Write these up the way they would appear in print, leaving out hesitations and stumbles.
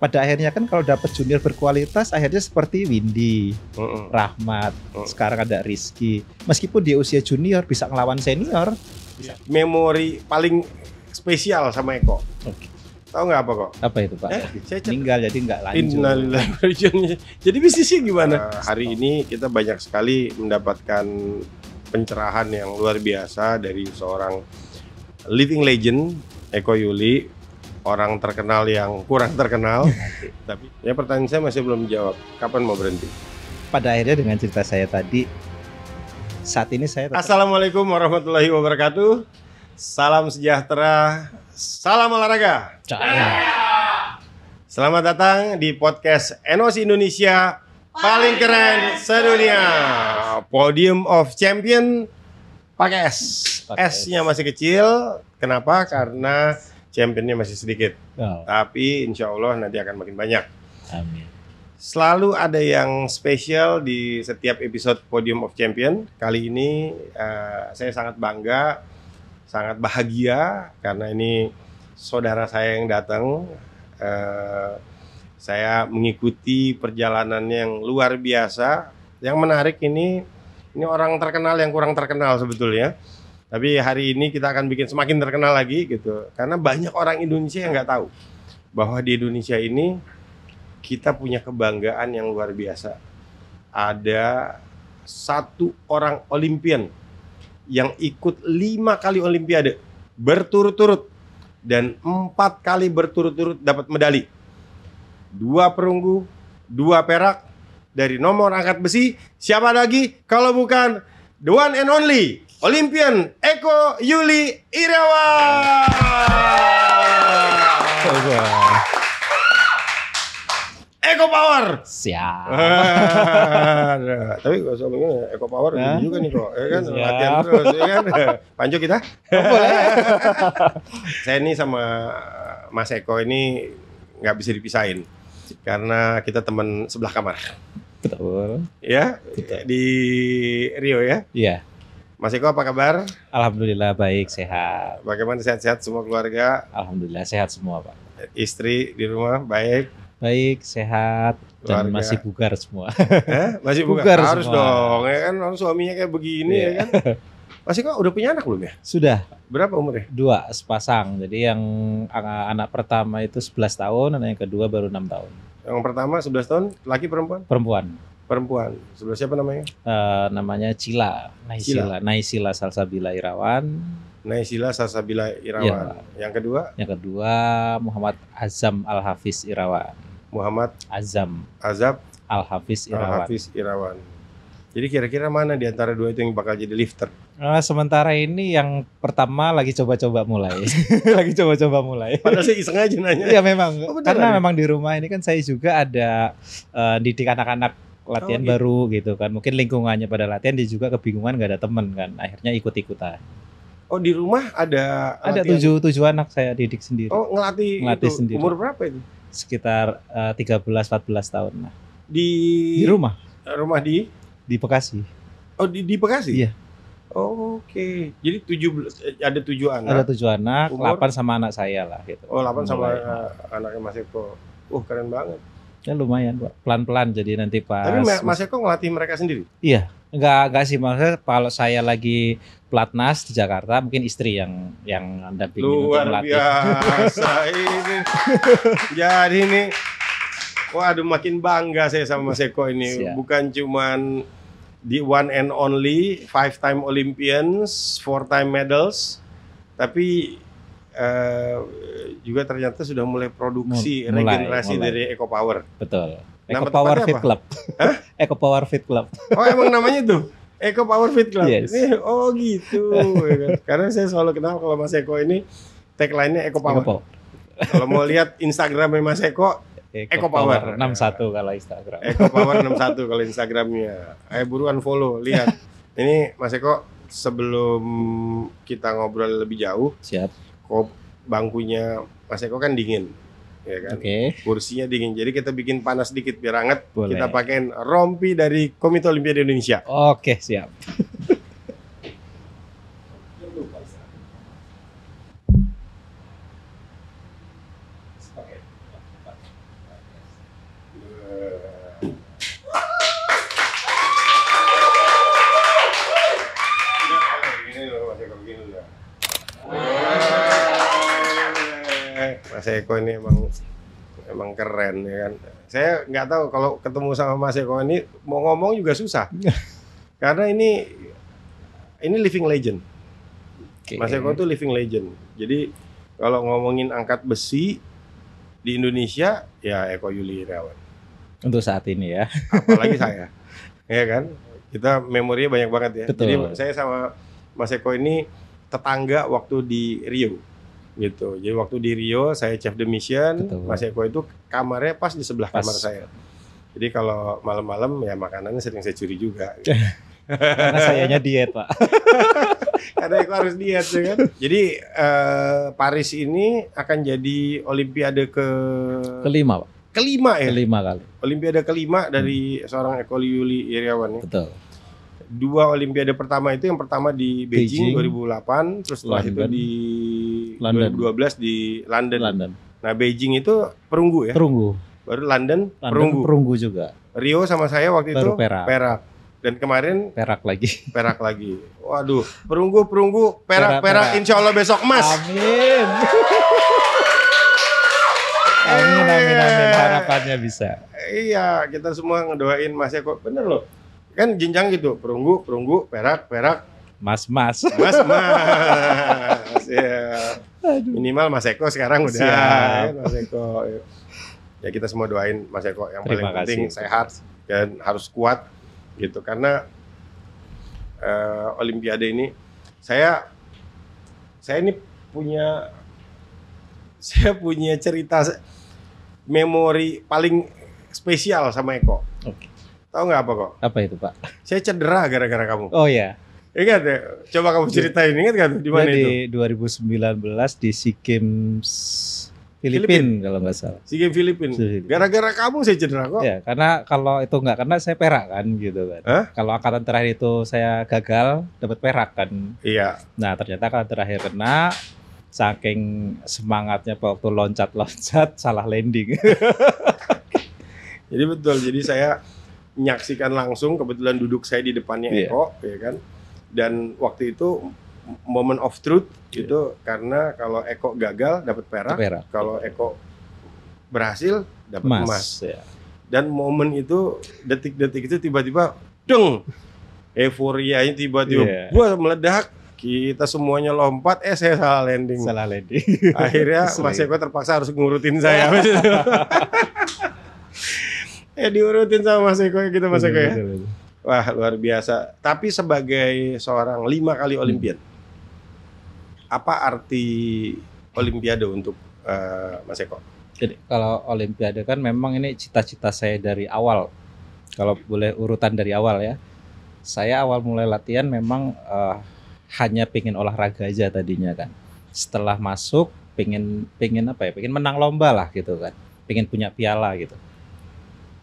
pada akhirnya kan kalau dapat junior berkualitas akhirnya seperti Windy, Rahmat, sekarang ada Rizky. Meskipun dia usia junior bisa ngelawan senior. Memori paling spesial sama Eko. Oke. Tahu nggak apa kok? Apa itu Pak? Saya Meninggal jadi nggak lanjut. Innalillahi wa inna ilaihi raji'un. Jadi bisnisnya gimana? Hari ini kita banyak sekali mendapatkan pencerahan yang luar biasa dari seorang living legend Eko Yuli, orang terkenal yang kurang terkenal. Tapi ya pertanyaan saya masih belum jawab. Kapan mau berhenti? Pada akhirnya dengan cerita saya tadi, saat ini saya Assalamualaikum warahmatullahi wabarakatuh. Salam sejahtera, salam olahraga. Selamat datang di podcast NOC Indonesia paling keren sedunia. Podium of Champion pakai S. S-nya masih kecil. Kenapa? Karena championnya masih sedikit. Tapi insya Allah nanti akan makin banyak. Amin. Selalu ada yang spesial di setiap episode Podium of Champion. Kali ini saya sangat bangga, sangat bahagia karena ini saudara saya yang datang. Saya mengikuti perjalanan yang luar biasa. Yang menarik ini orang terkenal yang kurang terkenal sebetulnya. Tapi hari ini kita akan bikin semakin terkenal lagi gitu. Karena banyak orang Indonesia yang nggak tahu bahwa di Indonesia ini kita punya kebanggaan yang luar biasa. Ada satu orang Olimpian yang ikut 5 kali Olimpiade berturut-turut dan 4 kali berturut-turut dapat medali. 2 perunggu, 2 perak dari nomor angkat besi. Siapa lagi kalau bukan the one and only Olympian Eko Yuli Irawan. Eko Power. Siap. Tapi kalau ngomongnya Eko Power juga nih kok, ya kan latihan terus, ya kan. Panjo kita. Boleh. Saya ini sama Mas Eko ini nggak bisa dipisahin karena kita teman sebelah kamar. Betul. Ya, di Rio ya. Iya. Mas Eko apa kabar? Alhamdulillah baik, sehat. Bagaimana sehat-sehat semua keluarga? Alhamdulillah sehat semua Pak. Istri di rumah baik? Baik, sehat dan Keluarga. Masih bugar semua. Masih Bugar harus semua. dong, ya kan orang suaminya kayak begini ya kan. Mas Eko udah punya anak belum ya? Sudah Berapa umurnya? 2 sepasang. Jadi yang anak pertama itu 11 tahun, anak yang kedua baru 6 tahun. Yang pertama 11 tahun, laki perempuan? Perempuan. Perempuan. Sebelah siapa namanya? Namanya Cila, Naisila Salsabila Irawan. Naisila Salsabila Irawan. Yang kedua? Yang kedua Muhammad Azam Al-Hafiz Irawan. Muhammad Azam Azab Al-Hafiz Irawan. Al-Hafiz Irawan. Jadi kira-kira mana di antara dua itu yang bakal jadi lifter? Sementara ini yang pertama lagi coba-coba mulai. Lagi coba-coba mulai. Padahal saya iseng aja nanya. Iya memang. Oh, beneran Karena ya? memang di rumah ini kan saya juga ada didik anak-anak latihan gitu. baru gitu kan. Mungkin lingkungannya pada latihan dia juga kebingungan nggak ada teman kan. Akhirnya ikut-ikutan. Oh di rumah ada Ada latihan? 7 anak saya didik sendiri. Oh ngelatih Ngelatih itu. sendiri. Umur berapa itu? Sekitar 13-14 tahun lah. Di Rumah rumah di Bekasi. Oh di Bekasi? Iya. Oh, oke. Jadi ada 7 anak. Ada 7 anak, Umur? 8 sama anak saya lah gitu. Oh 8 sama Mulai. anaknya Mas Eko. Keren banget. Ya lumayan Pak. Pelan-pelan jadi nanti pas. Tapi Mas Eko ngelatih mereka sendiri? Iya. Enggak sih, maksudnya kalau saya lagi pelatnas di Jakarta mungkin istri yang dampingin untuk Luar melatih. biasa ini. Jadi ini, waduh makin bangga saya sama Mas Eko ini. Siap. Bukan cuman the one and only 5-time Olympians, 4-time medals, tapi juga ternyata sudah mulai produksi regenerasi mulai. dari Eko Power. Betul. Nama Eco Power tempatnya Fit apa? Club. Hah? Eco Power Fit Club. Oh emang namanya tuh Eko Power Fit Club. Yes. Ini, oh gitu. Ya kan? Karena saya selalu kenal kalau Mas Eko ini tagline-nya Eko Power. Eco Power. Kalau mau lihat Instagramnya Mas Eko, Eco Power 61 kalau Instagram. Eko Power 61 kalau Instagramnya. Ayo buruan follow, lihat. Ini Mas Eko, sebelum kita ngobrol lebih jauh, Siap. kok bangkunya Mas Eko kan dingin, ya kan? Oke. Kursinya dingin, jadi kita bikin panas sedikit biar hangat. Boleh. Kita pakein rompi dari Komite Olimpiade Indonesia. Oke, siap. Mas Eko ini emang keren ya kan. Saya nggak tahu kalau ketemu sama Mas Eko ini mau ngomong juga susah. Karena ini living legend. Okay. Mas Eko itu living legend. Jadi kalau ngomongin angkat besi di Indonesia ya Eko Yuli Irawan. Untuk saat ini ya. Apalagi saya. Ya kan? Kita memorinya banyak banget ya. Betul. Jadi saya sama Mas Eko ini tetangga waktu di Rio. Gitu. Jadi waktu di Rio saya chef de mission, betul. Mas Eko itu kamarnya pas di sebelah kamar saya. Jadi kalau malam-malam ya makanannya sering saya curi juga. Gitu. Karena sayanya diet, Pak. Karena Eko harus diet ya kan. Jadi Paris ini akan jadi Olimpiade kelima, Pak. Kelima ya? Kelima kali. Olimpiade kelima dari seorang Eko Yuli Irawan ya. Betul. 2 Olimpiade pertama itu, yang pertama di Beijing 2008, terus setelah London. Itu di London. 2012 di London. Nah Beijing itu perunggu ya? Perunggu. Baru London perunggu juga. Rio sama saya waktu baru itu perak. Dan kemarin perak lagi. Waduh, perunggu, perak. Insya Allah besok emas. Amin. Amin. Harapannya bisa. Iya, kita semua ngedoain Mas Eko. Bener loh. Kan jenjang gitu, perunggu, perak. Mas. Ya. Minimal Mas Eko sekarang udah. Ya, Mas Eko. Ya kita semua doain Mas Eko yang paling penting sehat dan harus kuat gitu. Karena Olimpiade ini saya ini punya cerita memori paling spesial sama Eko. Oke. Tahu nggak apa kok? Apa itu, Pak? Saya cedera gara-gara kamu. Oh ya. Ingat ya? Coba kamu ceritain, ingat kan di mana itu? Di 2019 di SEA Games Filipina kalau nggak salah. SEA Games Filipina. Gara-gara kamu saya cedera kok. Ya, karena kalau itu nggak kena saya perak kan gitu kan. Hah? Kalau angkatan terakhir itu saya gagal dapat perak kan. Iya. Nah, ternyata kalau terakhir kena, saking semangatnya waktu loncat salah landing. Jadi betul. Jadi saya menyaksikan langsung, kebetulan duduk saya di depannya Eko, ya kan. Dan waktu itu moment of truth itu karena kalau Eko gagal dapat perak, kalau Eko berhasil dapat emas. Ya. Dan momen itu, detik-detik itu tiba-tiba deng, euforianya tiba-tiba meledak. Kita semuanya lompat, saya salah landing. Akhirnya Mas Eko terpaksa harus ngurutin saya. Diurutin sama Mas Eko gitu, Mas Eko ya. Wah, luar biasa. Tapi sebagai seorang 5 kali Olimpiade, apa arti Olimpiade untuk Mas Eko? Jadi kalau Olimpiade kan memang ini cita-cita saya dari awal. Kalau boleh urutan dari awal ya. Saya awal mulai latihan memang hanya pengen olahraga aja tadinya kan. Setelah masuk pengen apa ya? Pengen menang lomba lah gitu kan. Pengen punya piala gitu.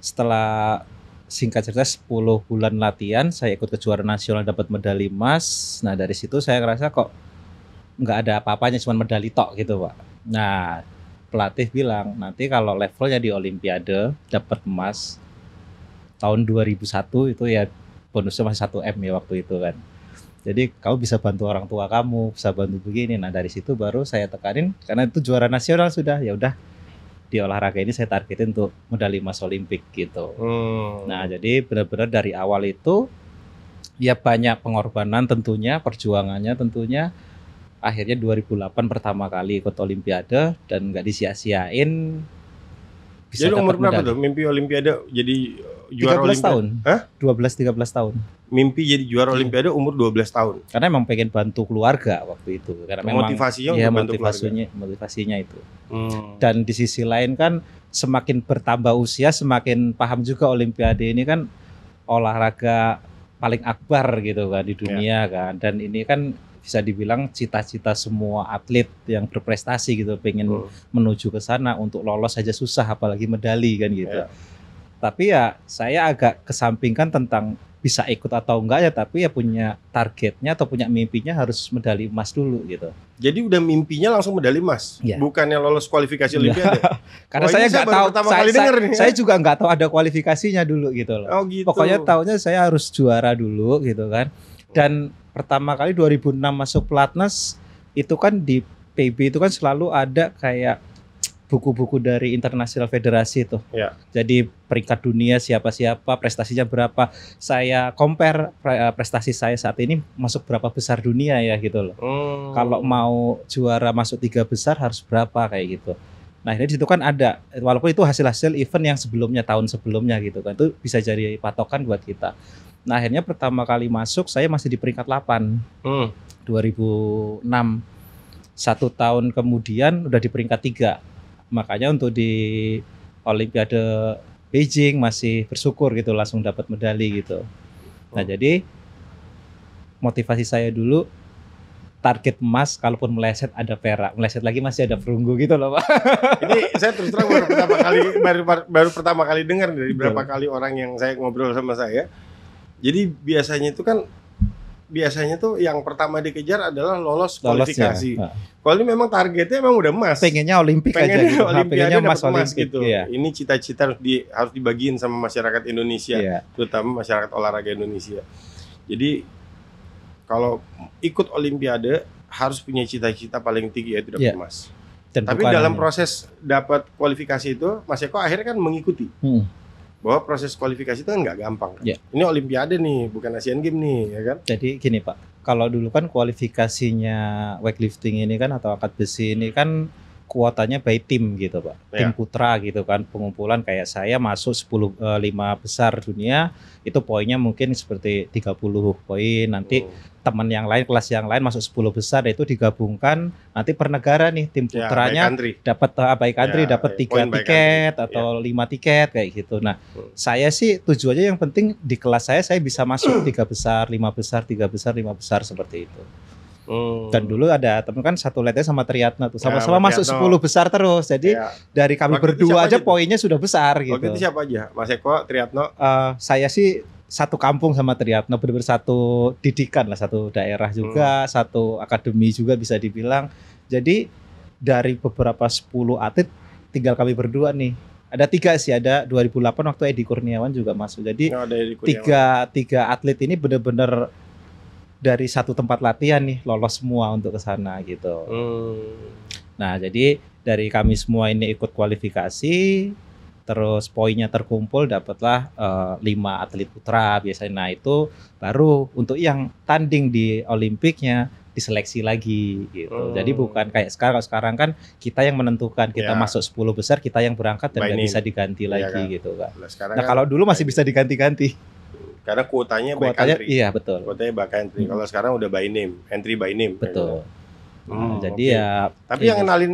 Setelah singkat cerita 10 bulan latihan, saya ikut kejuaraan nasional dapat medali emas. Nah dari situ saya ngerasa kok nggak ada apa-apanya, cuma medali tok gitu Pak. Nah pelatih bilang nanti kalau levelnya di Olimpiade dapat emas tahun 2001 itu ya bonusnya masih 1M ya waktu itu kan. Jadi kamu bisa bantu orang tua kamu, bisa bantu begini. Nah dari situ baru saya tekanin karena itu juara nasional sudah, ya udah. Di olahraga ini saya targetin untuk medali emas Olimpik gitu. Nah jadi benar-benar dari awal itu ya banyak pengorbanan tentunya, perjuangannya tentunya. Akhirnya 2008 pertama kali ikut Olimpiade dan nggak disia-siain. Bisa jadi umur berapa tuh mimpi Olimpiade jadi juara 13 Olimpiade? Tahun. Hah? 12-13 tahun. Mimpi jadi juara Olimpiade umur 12 tahun. Karena emang pengen bantu keluarga waktu itu. Karena motivasinya memang, untuk bantu motivasinya itu. Dan di sisi lain kan semakin bertambah usia semakin paham juga Olimpiade ini kan olahraga paling akbar gitu kan di dunia kan. Dan ini kan bisa dibilang cita-cita semua atlet yang berprestasi gitu, pengen menuju ke sana. Untuk lolos saja susah apalagi medali kan gitu. Tapi ya saya agak kesampingkan tentang bisa ikut atau enggak ya, tapi ya punya targetnya atau punya mimpinya harus medali emas dulu gitu. Jadi udah mimpinya langsung medali emas, bukannya lolos kualifikasi Olimpiade. Karena saya nggak tahu, saya juga nggak tahu ada kualifikasinya dulu gitu loh. Oh gitu. Pokoknya taunya saya harus juara dulu gitu kan. Dan pertama kali 2006 masuk pelatnas itu kan di PB itu kan selalu ada kayak buku-buku dari internasional federasi itu. Ya. Jadi peringkat dunia siapa-siapa, prestasinya berapa. Saya compare prestasi saya saat ini masuk berapa besar dunia ya gitu loh. Kalau mau juara masuk 3 besar harus berapa kayak gitu. Nah ini situ kan ada, walaupun itu hasil-hasil event yang sebelumnya, tahun sebelumnya gitu kan, itu bisa jadi patokan buat kita. Nah akhirnya pertama kali masuk saya masih di peringkat 8, 2006. 1 tahun kemudian udah di peringkat 3. Makanya untuk di Olimpiade Beijing masih bersyukur gitu, langsung dapat medali gitu. Nah jadi motivasi saya dulu target emas, kalaupun meleset ada perak, meleset lagi masih ada perunggu gitu loh Pak. Ini saya terus terang baru pertama kali dengar dari berapa kali orang yang saya ngobrol sama saya. Jadi biasanya tuh yang pertama dikejar adalah lolos kualifikasi. Ya. Kalau ini memang targetnya memang udah emas. Pengennya Olimpik aja gitu. Pengennya emas gitu. Iya. Ini cita-cita harus dibagiin sama masyarakat Indonesia, iya. Terutama masyarakat olahraga Indonesia. Jadi kalau ikut Olimpiade harus punya cita-cita paling tinggi yaitu dapat emas. Dan tapi dalam proses dapat kualifikasi itu, Mas Eko akhirnya kan mengikuti. Bahwa proses kualifikasi itu kan nggak gampang. Ya. Ini Olimpiade nih, bukan Asian Games nih, ya kan? Jadi gini Pak, kalau dulu kan kualifikasinya weightlifting ini kan atau angkat besi ini kan kuotanya by tim gitu Pak, tim putra gitu kan, pengumpulan kayak saya masuk 5 besar dunia, itu poinnya mungkin seperti 30 poin, nanti teman yang lain, kelas yang lain masuk 10 besar, itu digabungkan, nanti per negara nih tim putranya dapat by country dapat 3 tiket atau 5 tiket kayak gitu. Nah saya sih tujuannya yang penting di kelas saya bisa masuk 3 besar, 5 besar, 3 besar, 5 besar seperti itu. Dan dulu ada temen kan satu letnya sama Triatno tuh, sama-sama masuk 10 besar terus. Jadi dari kami berdua aja poinnya sudah besar gitu. Waktu itu siapa aja? Mas Eko, Triatno? Saya sih satu kampung sama Triatno, benar-benar satu didikan lah, satu daerah juga, satu akademi juga bisa dibilang. Jadi dari beberapa 10 atlet tinggal kami berdua nih. Ada 3 sih, ada 2008 waktu Edi Kurniawan juga masuk. Jadi tiga atlet ini benar-benar dari satu tempat latihan nih lolos semua untuk ke sana gitu. Nah, jadi dari kami semua ini ikut kualifikasi, terus poinnya terkumpul, dapatlah 5 atlet putra biasanya. Nah, itu baru untuk yang tanding di Olimpiknya diseleksi lagi gitu. Jadi bukan kayak sekarang kan kita yang menentukan, kita masuk 10 besar, kita yang berangkat dan nggak bisa diganti lagi gitu kan. Nah, kalau dulu masih bisa diganti-ganti. Karena kuotanya by country. Iya betul. Kuotanya by country. Kalau sekarang udah by name, entry by name. Betul. Jadi ya. Tapi yang kenalin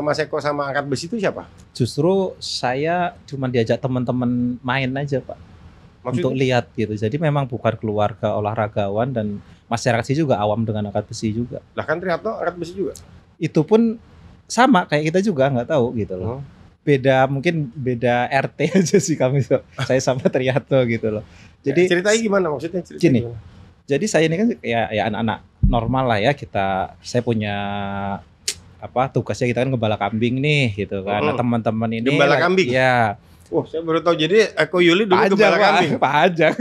Mas Eko sama angkat besi itu siapa? Justru saya cuma diajak teman-teman main aja Pak. Maksudnya? Untuk lihat gitu. Jadi memang bukan keluarga olahragawan dan masyarakat sih juga awam dengan angkat besi juga. Lah kan Triatno angkat besi juga. Itu pun sama kayak kita juga, nggak tahu gitu loh. Mungkin beda RT aja sih kami. Saya sama Triatno gitu loh. Jadi ceritanya gimana maksudnya? Gini. Jadi saya ini kan ya anak-anak normal lah ya, saya punya tugasnya kita kan gembala kambing nih gitu kan. Nah, teman-teman ini gembala kambing. Iya. Wah, saya baru tahu. Jadi Eko Yuli dulu gembala kambing. Panjang.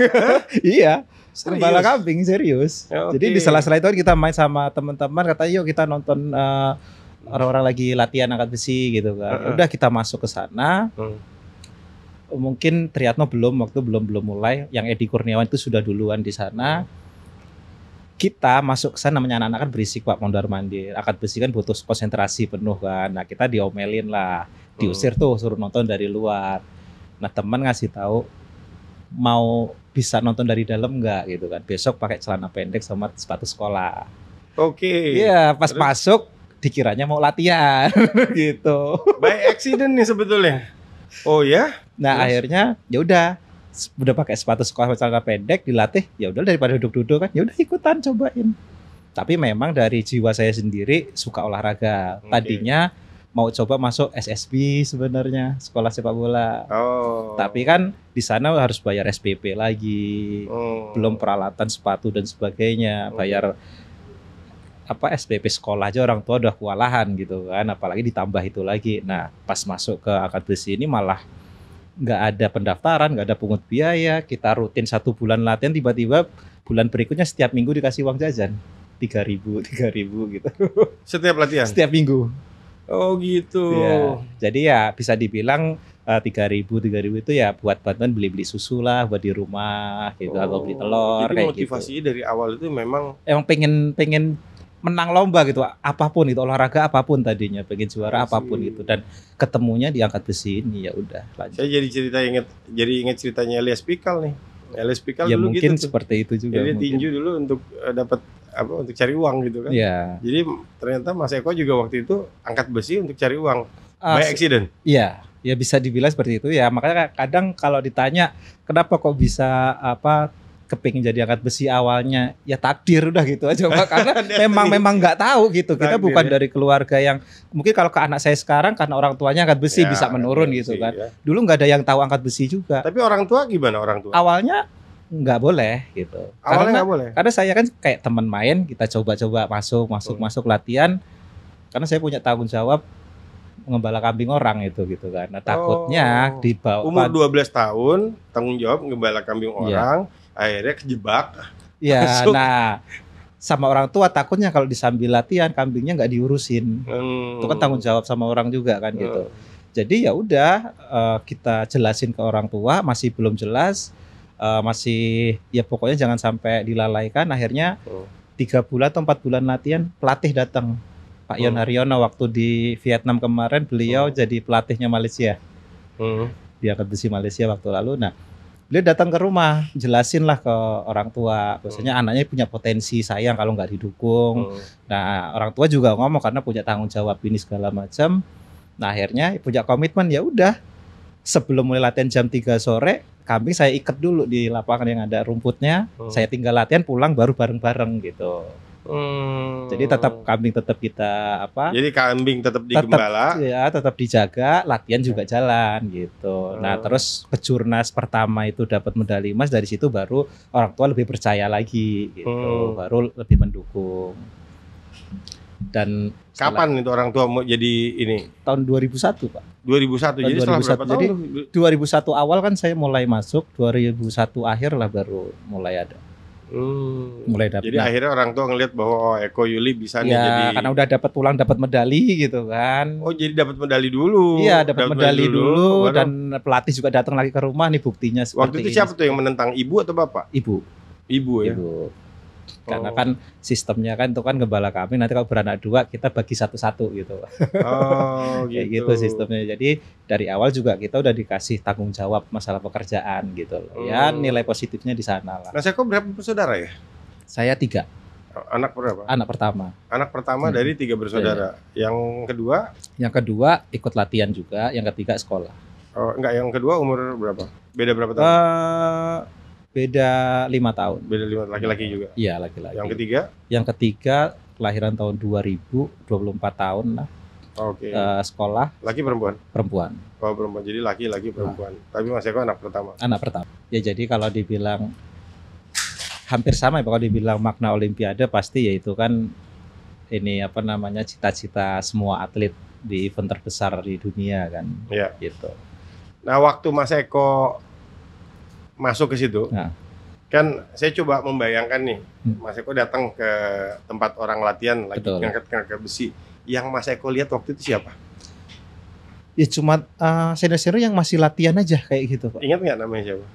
Iya. Gembala kambing serius. Jadi di sela-sela itu kita main sama teman-teman, katanya yuk kita nonton orang-orang lagi latihan angkat besi gitu kan. Udah kita masuk ke sana. Mungkin Triatno belum mulai, yang Edi Kurniawan itu sudah duluan di sana. Kita masuk ke sana, namanya anak-anak kan berisik Pak, mondar-mandir. Angkat besi kan butuh konsentrasi penuh kan. Nah, kita diomelin lah, diusir tuh, suruh nonton dari luar. Nah, teman ngasih tahu mau bisa nonton dari dalam enggak gitu kan. Besok pakai celana pendek sama sepatu sekolah. Iya, pas masuk dikiranya mau latihan gitu. By accident nih sebetulnya. Oh ya? Nah, akhirnya ya udah pakai sepatu sekolah celana pendek, dilatih, ya udah daripada duduk-duduk kan, ya udah ikutan cobain. Tapi memang dari jiwa saya sendiri suka olahraga. Tadinya mau coba masuk SSB sebenarnya, sekolah sepak bola. Tapi kan di sana harus bayar SPP lagi. Belum peralatan sepatu dan sebagainya, bayar SPP sekolah aja orang tua udah kewalahan gitu kan, apalagi ditambah itu lagi. Nah, pas masuk ke angkat besi ini malah nggak ada pendaftaran, nggak ada pungut biaya, kita rutin 1 bulan latihan, tiba-tiba bulan berikutnya setiap minggu dikasih uang jajan 3.000 gitu. Setiap latihan? Setiap minggu. Oh gitu. Ya, jadi ya bisa dibilang 3.000 itu ya buat bantuan beli-beli susu lah buat di rumah gitu atau beli telur Jadi kayak gitu. motivasinya dari awal itu memang Emang pengen pengen menang lomba gitu, apapun itu olahraga apapun tadinya, pengen juara I apapun see. gitu dan ketemunya di angkat besi ini ya udah lanjut. Saya jadi inget ceritanya Elias Pikal nih. Elias Pikal Ya dulu mungkin gitu tuh. seperti itu juga Jadi dia mungkin. tinju dulu untuk dapat apa untuk cari uang gitu kan. Iya. Jadi ternyata Mas Eko juga waktu itu angkat besi untuk cari uang. Ah, By accident. Iya, ya bisa dibilang seperti itu ya. Makanya kadang kalau ditanya kenapa kok bisa apa kepingin jadi angkat besi awalnya, ya takdir udah gitu aja Pak. Karena memang nggak tahu gitu. Kita Takdir, bukan ya. dari keluarga yang mungkin kalau ke anak saya sekarang karena orang tuanya angkat besi Ya, bisa menurun angkat gitu besi, kan. ya. Dulu nggak ada yang tahu angkat besi juga. Tapi orang tua gimana orang tua? Awalnya nggak boleh gitu. Awalnya nggak boleh. Karena saya kan kayak teman main, kita coba-coba masuk latihan. Karena saya punya tanggung jawab mengembala kambing orang itu gitu kan. Nah, takutnya Oh. dibawa Umur 12 tahun, tanggung jawab ngembala kambing Iya. orang, akhirnya kejebak. ya, Masuk. nah sama orang tua takutnya kalau disambil latihan kambingnya nggak diurusin. Itu kan tanggung jawab sama orang juga kan gitu. Jadi ya udah kita jelasin ke orang tua, masih belum jelas, masih ya pokoknya jangan sampai dilalaikan. Akhirnya 3 bulan atau 4 bulan latihan pelatih datang. Pak Yon Haryono waktu di Vietnam kemarin beliau jadi pelatihnya Malaysia. Dia angkat besi Malaysia waktu lalu. Nah, beliau datang ke rumah, jelasin lah ke orang tua, bahwasanya anaknya punya potensi, sayang kalau nggak didukung. Nah, orang tua juga ngomong karena punya tanggung jawab ini segala macam. Nah, akhirnya punya komitmen ya udah. Sebelum mulai latihan jam 3 sore, kambing saya ikat dulu di lapangan yang ada rumputnya. Saya tinggal latihan pulang baru bareng-bareng gitu. Jadi kambing tetap kita apa? Jadi kambing tetap digembala. Tetap dijaga, latihan juga jalan gitu. Nah, terus kejurnas pertama itu dapat medali emas, dari situ baru orang tua lebih percaya lagi gitu. Baru lebih mendukung. Dan kapan itu orang tua mau jadi ini? Tahun 2001, Pak. 2001. Jadi setelah berapa tahun? Jadi 2001 awal kan saya mulai masuk, 2001 akhir lah baru mulai ada. Mulai dapat. Jadi akhirnya orang tua ngelihat bahwa Eko Yuli bisa nih jadi. Karena udah dapat medali gitu kan. Oh, jadi dapat medali dulu. Iya, dapat medali dulu baru. dan pelatih juga datang lagi ke rumah nih buktinya seperti Waktu itu siapa tuh yang menentang, ibu atau bapak? Ibu. Ibu ya. Ibu. Karena kan sistemnya kan itu kan gembala kambing, nanti kalau beranak 2 kita bagi satu-satu gitu. Oh, gitu. Kayak gitu sistemnya. Jadi dari awal juga kita udah dikasih tanggung jawab masalah pekerjaan gitu loh. Ya nilai positifnya di sana lah. Nah, Eko berapa bersaudara ya? Saya 3. Anak berapa? Anak pertama. Anak pertama dari 3 bersaudara. Yang kedua? Yang kedua ikut latihan juga, yang ketiga sekolah. Oh, enggak, yang kedua umur berapa? Beda berapa tahun? Beda 5 tahun. Beda 5, laki-laki juga. Iya, laki-laki. Yang ketiga? Yang ketiga kelahiran tahun 2000, 24 tahun lah. Oke. Sekolah. Laki perempuan? Perempuan. Oh, perempuan. Jadi laki perempuan. Tapi Mas Eko anak pertama. Anak pertama. Ya jadi kalau dibilang hampir sama ya, kalau dibilang makna olimpiade pasti yaitu kan ini apa namanya cita-cita semua atlet di event terbesar di dunia kan. Iya. Gitu. Nah, waktu Mas Eko masuk ke situ, kan saya coba membayangkan nih, Mas Eko datang ke tempat orang latihan lagi ngangkat besi. Yang Mas Eko lihat waktu itu siapa? Ya cuma senior-senior yang masih latihan aja kayak gitu Pak. Ingat nggak namanya siapa?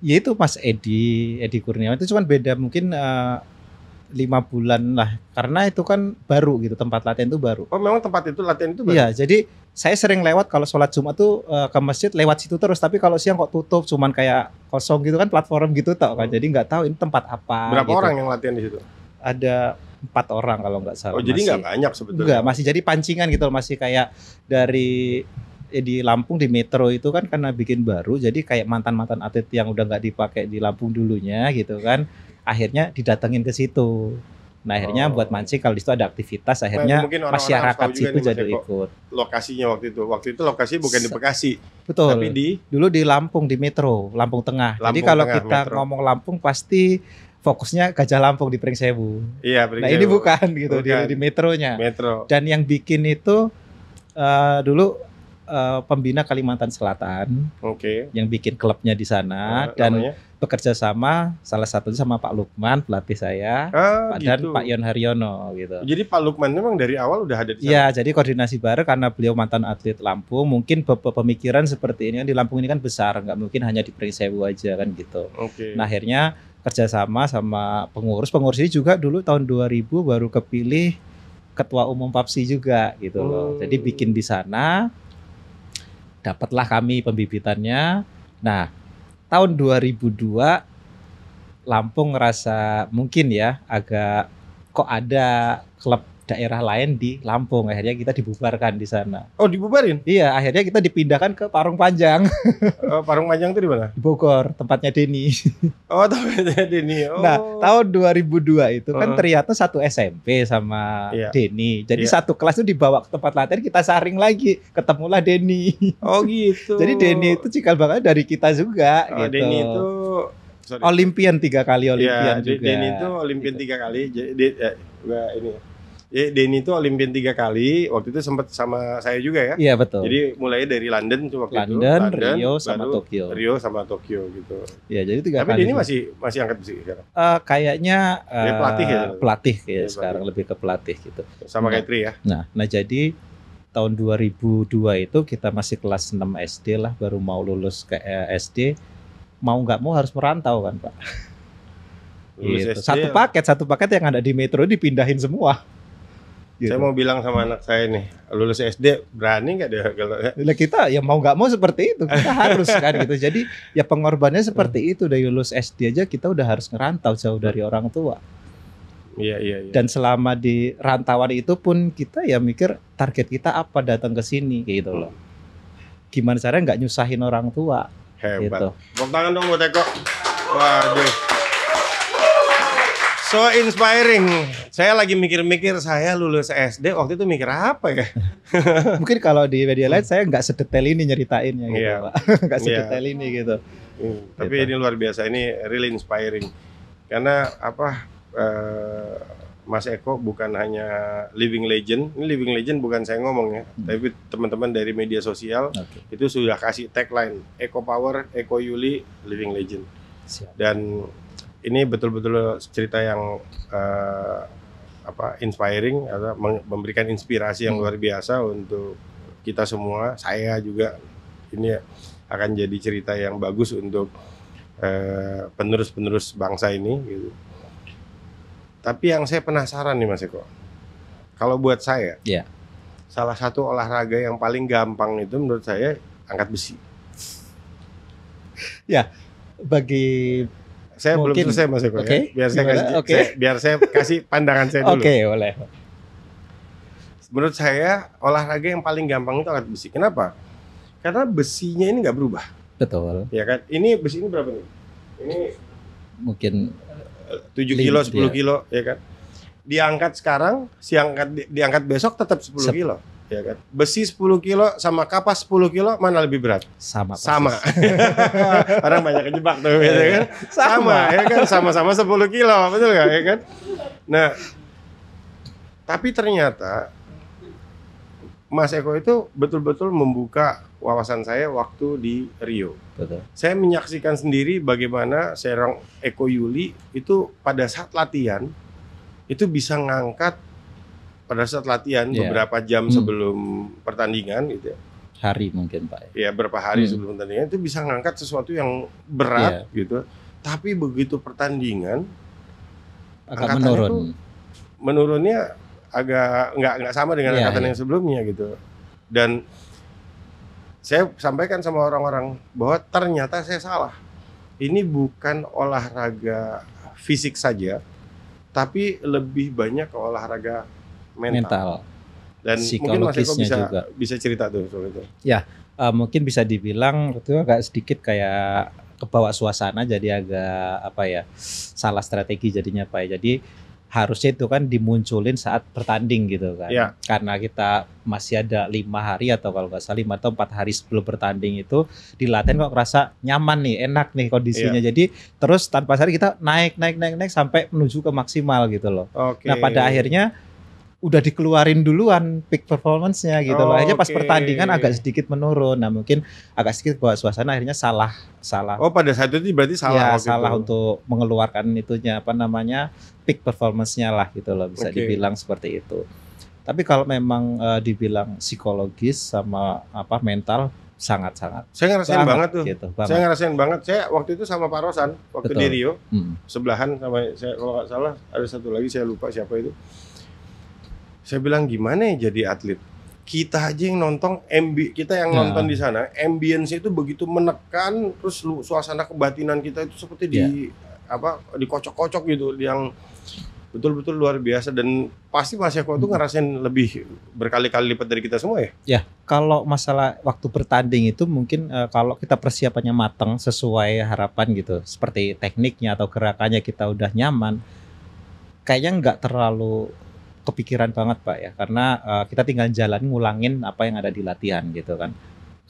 Ya itu Mas Edi Kurniawan, itu cuma beda mungkin 5 bulan lah, karena itu kan baru gitu, tempat latihan itu baru. Oh, memang tempat itu latihan itu baru? Iya, jadi saya sering lewat kalau sholat Jumat tuh ke masjid lewat situ terus, tapi kalau siang kok tutup, cuman kayak kosong gitu kan, platform gitu tau kan, jadi nggak tahu ini tempat apa. Berapa gitu. orang yang latihan di situ? Ada 4 orang kalau nggak salah. Oh, jadi nggak banyak sebetulnya? Enggak, masih jadi pancingan gitu, masih kayak dari di Lampung di Metro itu kan karena bikin baru, jadi kayak mantan-mantan atlet yang udah nggak dipakai di Lampung dulunya gitu kan, akhirnya didatengin ke situ. Nah akhirnya buat mancing, kalau di situ ada aktivitas, akhirnya masyarakat situ jadi ikut. Lokasinya waktu itu lokasinya bukan di Bekasi. Betul. Tapi dulu di Lampung, di Metro, Lampung Tengah. Jadi kalau kita ngomong Lampung pasti fokusnya Gajah Lampung di Pringsewu. Iya, Nah ini bukan gitu, di Metronya. Metro. Dan yang bikin itu dulu pembina Kalimantan Selatan. Oke. Yang bikin klubnya di sana, dan namanya? bekerja sama salah satunya sama Pak Lukman pelatih saya, dan gitu. Pak Yon Haryono gitu. Jadi Pak Lukman memang dari awal udah ada di sana. Iya, jadi koordinasi bareng karena beliau mantan atlet Lampung, mungkin pemikiran seperti ini kan di Lampung ini kan besar, nggak mungkin hanya di Pringsewu aja kan gitu. Oke. Nah akhirnya kerjasama sama pengurus ini juga dulu tahun 2000 baru kepilih ketua umum PAPSI juga gitu loh. Jadi bikin di sana, dapatlah kami pembibitannya. Nah tahun 2002 Lampung ngerasa mungkin ya agak kok ada klub daerah lain di Lampung, akhirnya kita dibubarkan di sana. Oh, dibubarin? Iya, akhirnya kita dipindahkan ke Parung Panjang. Parung Panjang itu di mana? Di Bogor, tempatnya Denny. Oh, tempatnya Denny. Oh. Nah, tahun 2002 itu kan ternyata satu SMP sama Denny. Jadi satu kelas itu dibawa ke tempat latihan, kita saring lagi, ketemulah Denny. Oh gitu. Jadi Denny itu cikal bakal dari kita juga gitu. Denny itu Olimpian 3 kali Olimpian juga. Denny itu Olimpian gitu. 3 kali. Jadi ini. Denny itu Olimpian 3 kali. Waktu itu sempat sama saya juga ya. Iya betul. Jadi mulai dari London waktu itu. London, Rio sama Tokyo. Rio sama Tokyo gitu. Iya, jadi 3 kali. Tapi Denny masih angkat besi sekarang. Kayaknya pelatih ya. Pelatih ya sekarang, lebih ke pelatih gitu. Sama kayak Tri ya. Nah jadi tahun 2002 itu kita masih kelas 6 SD lah, baru mau lulus ke SD. Mau nggak mau harus merantau kan Pak. Gitu. Satu paket yang ada di Metro dipindahin semua. Gitu. Saya mau bilang sama anak saya nih, lulus SD berani nggak deh kalau kita ya mau nggak mau seperti itu, kita harus kan gitu. Jadi ya pengorbanannya seperti itu. Dari lulus SD aja kita udah harus ngerantau jauh dari orang tua. Iya. Dan selama di rantauan itu pun kita ya mikir target kita apa datang ke sini gitu loh. Gimana caranya nggak nyusahin orang tua. Hebat. Gitu. Tepuk tangan dong buat Eko. Waduh. So inspiring. Saya lagi mikir-mikir saya lulus SD waktu itu mikir apa ya? Mungkin kalau di media lain saya nggak sedetail ini nyeritainnya gitu, Pak. Nggak sedetail ini gitu. Tapi ini luar biasa, ini really inspiring. Karena Mas Eko bukan hanya living legend. Ini living legend bukan saya ngomong ya, tapi teman-teman dari media sosial itu sudah kasih tagline Eko Power, Eko Yuli, living legend. Siap. Dan ini betul-betul cerita yang inspiring atau memberikan inspirasi yang luar biasa untuk kita semua. Saya juga ini akan jadi cerita yang bagus untuk penerus-penerus bangsa ini gitu. Tapi yang saya penasaran nih Mas Eko, kalau buat saya, salah satu olahraga yang paling gampang itu menurut saya angkat besi. Ya, bagi saya belum selesai Mas Eko ya. Biar saya kasih pandangan saya dulu. Oke, boleh. Menurut saya olahraga yang paling gampang itu angkat besi. Kenapa? Karena besinya ini nggak berubah. Betul. Ya kan? Ini besi ini berapa nih? Ini mungkin 7 kilo, 10 kilo, ya kan? Diangkat sekarang, diangkat besok tetap 10 kilo, ya kan? Besi 10 kilo sama kapas 10 kilo, mana lebih berat? Sama. Orang banyak kejebak tuh, ya kan? Sama, ya kan? Sama-sama 10 kilo, betul nggak, ya kan? Nah, tapi ternyata Mas Eko itu betul-betul membuka wawasan saya waktu di Rio. Betul. Saya menyaksikan sendiri bagaimana seorang Eko Yuli itu pada saat latihan itu bisa ngangkat pada saat latihan beberapa jam sebelum pertandingan gitu ya. Hari mungkin Pak. Ya berapa hari sebelum pertandingan itu bisa ngangkat sesuatu yang berat gitu. Tapi begitu pertandingan agak menurun. Menurunnya agak nggak sama dengan angkatan yang sebelumnya gitu. Dan saya sampaikan sama orang-orang bahwa ternyata saya salah. Ini bukan olahraga fisik saja, tapi lebih banyak ke olahraga mental. Dan mungkin Mas Eko bisa cerita tuh soal itu. Ya, mungkin bisa dibilang itu agak sedikit kayak kebawa suasana, jadi agak salah strategi jadinya Pak. Jadi harusnya itu kan dimunculin saat bertanding gitu kan. Karena kita masih ada 5 hari atau kalau nggak salah 5 atau 4 hari sebelum bertanding itu di latihan kok ngerasa nyaman nih, enak nih kondisinya. Jadi terus tanpa sadar kita naik sampai menuju ke maksimal gitu loh. Nah pada akhirnya udah dikeluarin duluan peak performance-nya gitu loh. Akhirnya pas Oke. pertandingan agak sedikit menurun. Nah, mungkin agak sedikit bawa suasana akhirnya salah. Oh, pada saat itu berarti Ya, salah waktu salah itu. untuk mengeluarkan itunya apa namanya? Peak performance-nya lah gitu loh, bisa Oke. dibilang seperti itu. Tapi kalau memang dibilang psikologis sama apa mental sangat-sangat Saya ngerasain banget tuh. gitu, Saya banget. ngerasain banget. Saya waktu itu sama Pak Rosan waktu Betul. di Rio, Mm. sebelahan sama saya, kalau nggak salah ada satu lagi saya lupa siapa itu. Saya bilang gimana ya jadi atlet? Kita aja yang nonton, kita yang Ya. nonton di sana, ambience itu begitu menekan, terus suasana kebatinan kita itu seperti dikocok-kocok gitu, yang betul-betul luar biasa. Dan pasti Mas Eko tuh ngerasain lebih berkali-kali lipat dari kita semua ya. Ya, kalau masalah waktu bertanding itu mungkin kalau kita persiapannya matang sesuai harapan gitu, seperti tekniknya atau gerakannya kita udah nyaman, kayaknya nggak terlalu kepikiran banget Pak ya, karena kita tinggal jalan ngulangin apa yang ada di latihan gitu kan.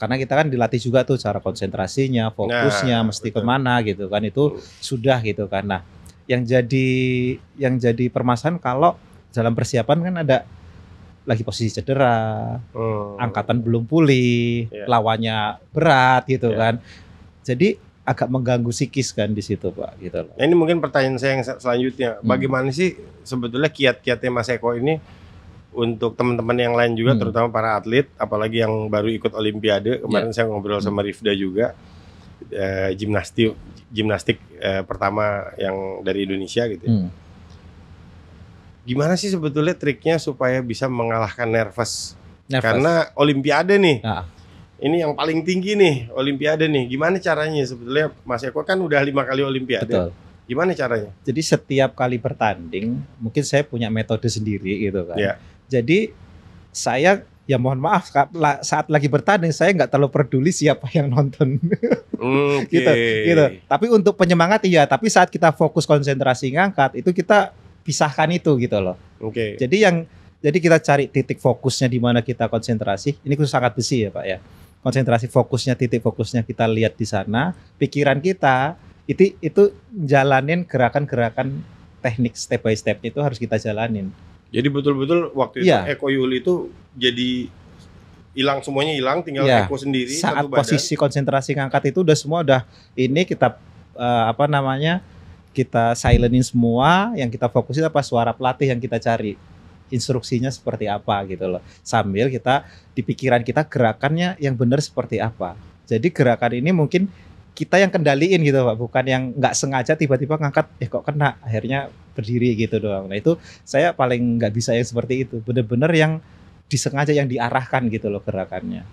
Karena kita kan dilatih juga tuh cara konsentrasinya, fokusnya, mesti betul. kemana gitu kan, itu sudah gitu kan. Nah, yang jadi permasalahan kalau dalam persiapan kan ada lagi posisi cedera, angkatan belum pulih, Iya. lawannya berat gitu Iya. kan. Jadi agak mengganggu psikis kan di situ Pak gitu loh. Nah, ini mungkin pertanyaan saya yang selanjutnya. Bagaimana sih sebetulnya kiat-kiatnya Mas Eko ini untuk teman-teman yang lain juga, terutama para atlet, apalagi yang baru ikut Olimpiade. Kemarin saya ngobrol sama Rifda juga, gimnastik pertama yang dari Indonesia gitu. Gimana sih sebetulnya triknya supaya bisa mengalahkan nervous? Karena Olimpiade nih. Nah. Ini yang paling tinggi nih, Olimpiade nih. Gimana caranya sebetulnya? Mas Eko kan udah 5 kali Olimpiade. Betul. Gimana caranya? Jadi setiap kali bertanding, mungkin saya punya metode sendiri gitu kan. Ya. Jadi saya ya mohon maaf saat lagi bertanding saya nggak terlalu peduli siapa yang nonton. Okay. gitu. Tapi untuk penyemangat iya. Tapi saat kita fokus konsentrasi ngangkat itu kita pisahkan itu gitu loh. Oke. Jadi kita cari titik fokusnya di mana kita konsentrasi. Ini khusus angkat besi ya Pak ya. Konsentrasi fokusnya, titik fokusnya kita lihat di sana. Pikiran kita itu jalanin gerakan-gerakan teknik step by step itu harus kita jalanin. Jadi betul-betul waktu itu Iya. Eko Yuli itu jadi hilang, semuanya hilang, tinggal Iya. Eko sendiri Saat satu badan. posisi konsentrasi ngangkat itu udah ini kita kita silenin semua, yang kita fokusin apa suara pelatih yang kita cari. Instruksinya seperti apa gitu loh. Sambil kita di pikiran kita gerakannya yang benar seperti apa. Jadi gerakan ini mungkin kita yang kendaliin gitu Pak, bukan yang nggak sengaja tiba-tiba ngangkat kok kena akhirnya berdiri gitu doang. Nah itu saya paling nggak bisa yang seperti itu. Bener-bener yang disengaja, yang diarahkan gitu loh gerakannya.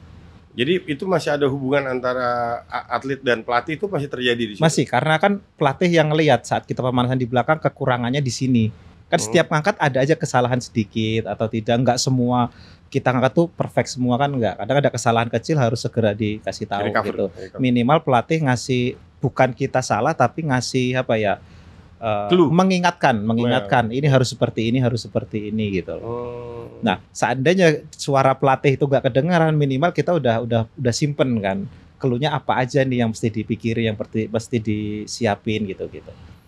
Jadi itu masih ada hubungan antara atlet dan pelatih, itu masih terjadi di situ? Masih, karena kan pelatih yang ngelihat saat kita pemanasan di belakang kekurangannya di sini. Kan setiap ngangkat ada aja kesalahan sedikit atau tidak, nggak semua kita ngangkat tuh perfect semua kan, nggak. Kadang ada kesalahan kecil harus segera dikasih tahu Recover, gitu. recover. Minimal pelatih ngasih, bukan kita salah tapi ngasih apa ya, Clue. mengingatkan ini harus seperti ini gitu loh. Nah, seandainya suara pelatih itu nggak kedengaran, minimal kita udah simpen kan. Cluenya apa aja nih yang mesti dipikirin, yang mesti disiapin gitu.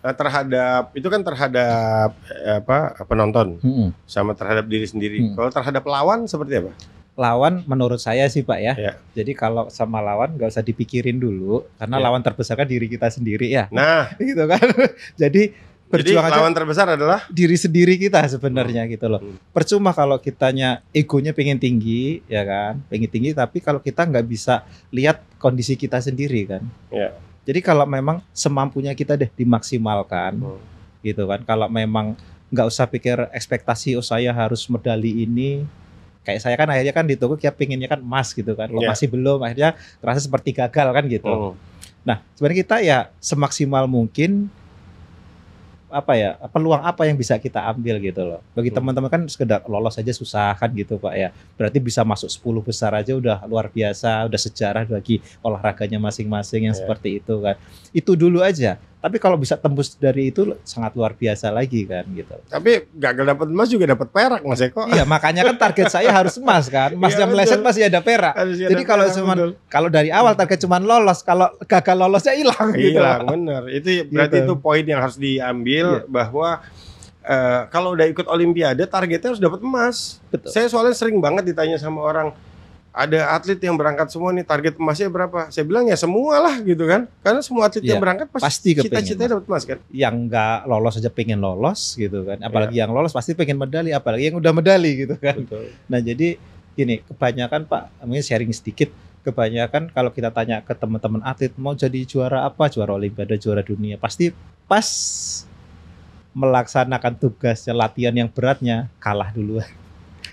Terhadap itu kan terhadap penonton sama terhadap diri sendiri. Kalau terhadap lawan seperti apa? Lawan menurut saya sih Pak ya. Ya. Jadi kalau sama lawan nggak usah dipikirin dulu, karena Ya. lawan terbesar kan diri kita sendiri ya. Nah, Gitu kan. Jadi berjuang aja lawan terbesar adalah diri sendiri kita sebenarnya gitu loh. Hmm. Percuma kalau kitanya egonya pengen tinggi ya kan, pengen tinggi tapi kalau kita nggak bisa lihat kondisi kita sendiri kan. Ya. Jadi kalau memang semampunya kita deh dimaksimalkan gitu kan. Kalau memang nggak usah pikir ekspektasi saya harus medali ini. Kayak saya kan akhirnya kan di toko kayak pinginnya kan emas gitu kan. Kok Iya. masih belum, akhirnya terasa seperti gagal kan gitu. Nah, sebenarnya kita ya semaksimal mungkin peluang apa yang bisa kita ambil gitu loh. Bagi teman-teman kan sekedar lolos aja susah kan gitu Pak ya. Berarti bisa masuk 10 besar aja udah luar biasa, udah sejarah bagi olahraganya masing-masing yang seperti itu kan. Itu dulu aja. Tapi kalau bisa tembus dari itu sangat luar biasa lagi kan gitu. Tapi gagal dapat emas juga dapat perak Mas Eko. Iya, makanya kan target saya harus emas kan. Emasnya Iya, meleset betul. masih ada perak. Harus ada Jadi kalau perak, cuman betul. kalau dari awal target cuman lolos, kalau gagal lolosnya hilang gitu. Hilang, bener. Itu berarti Gitu. itu poin yang harus diambil, Iya. bahwa kalau udah ikut Olimpiade targetnya harus dapat emas. Betul. Saya soalnya sering banget ditanya sama orang, ada atlet yang berangkat semua nih, target emasnya berapa? Saya bilang ya semua lah gitu kan, karena semua atlet Iya, yang berangkat pasti pasti kepengen cita-citanya dapat emas kan. Yang nggak lolos aja pengen lolos gitu kan, apalagi yang lolos pasti pengen medali, apalagi yang udah medali gitu kan. Betul. Nah jadi gini, kebanyakan Pak, mungkin sharing sedikit, kebanyakan kalau kita tanya ke teman-teman atlet mau jadi juara apa, juara Olimpiade, juara dunia, pasti pas melaksanakan tugasnya latihan yang beratnya kalah duluan.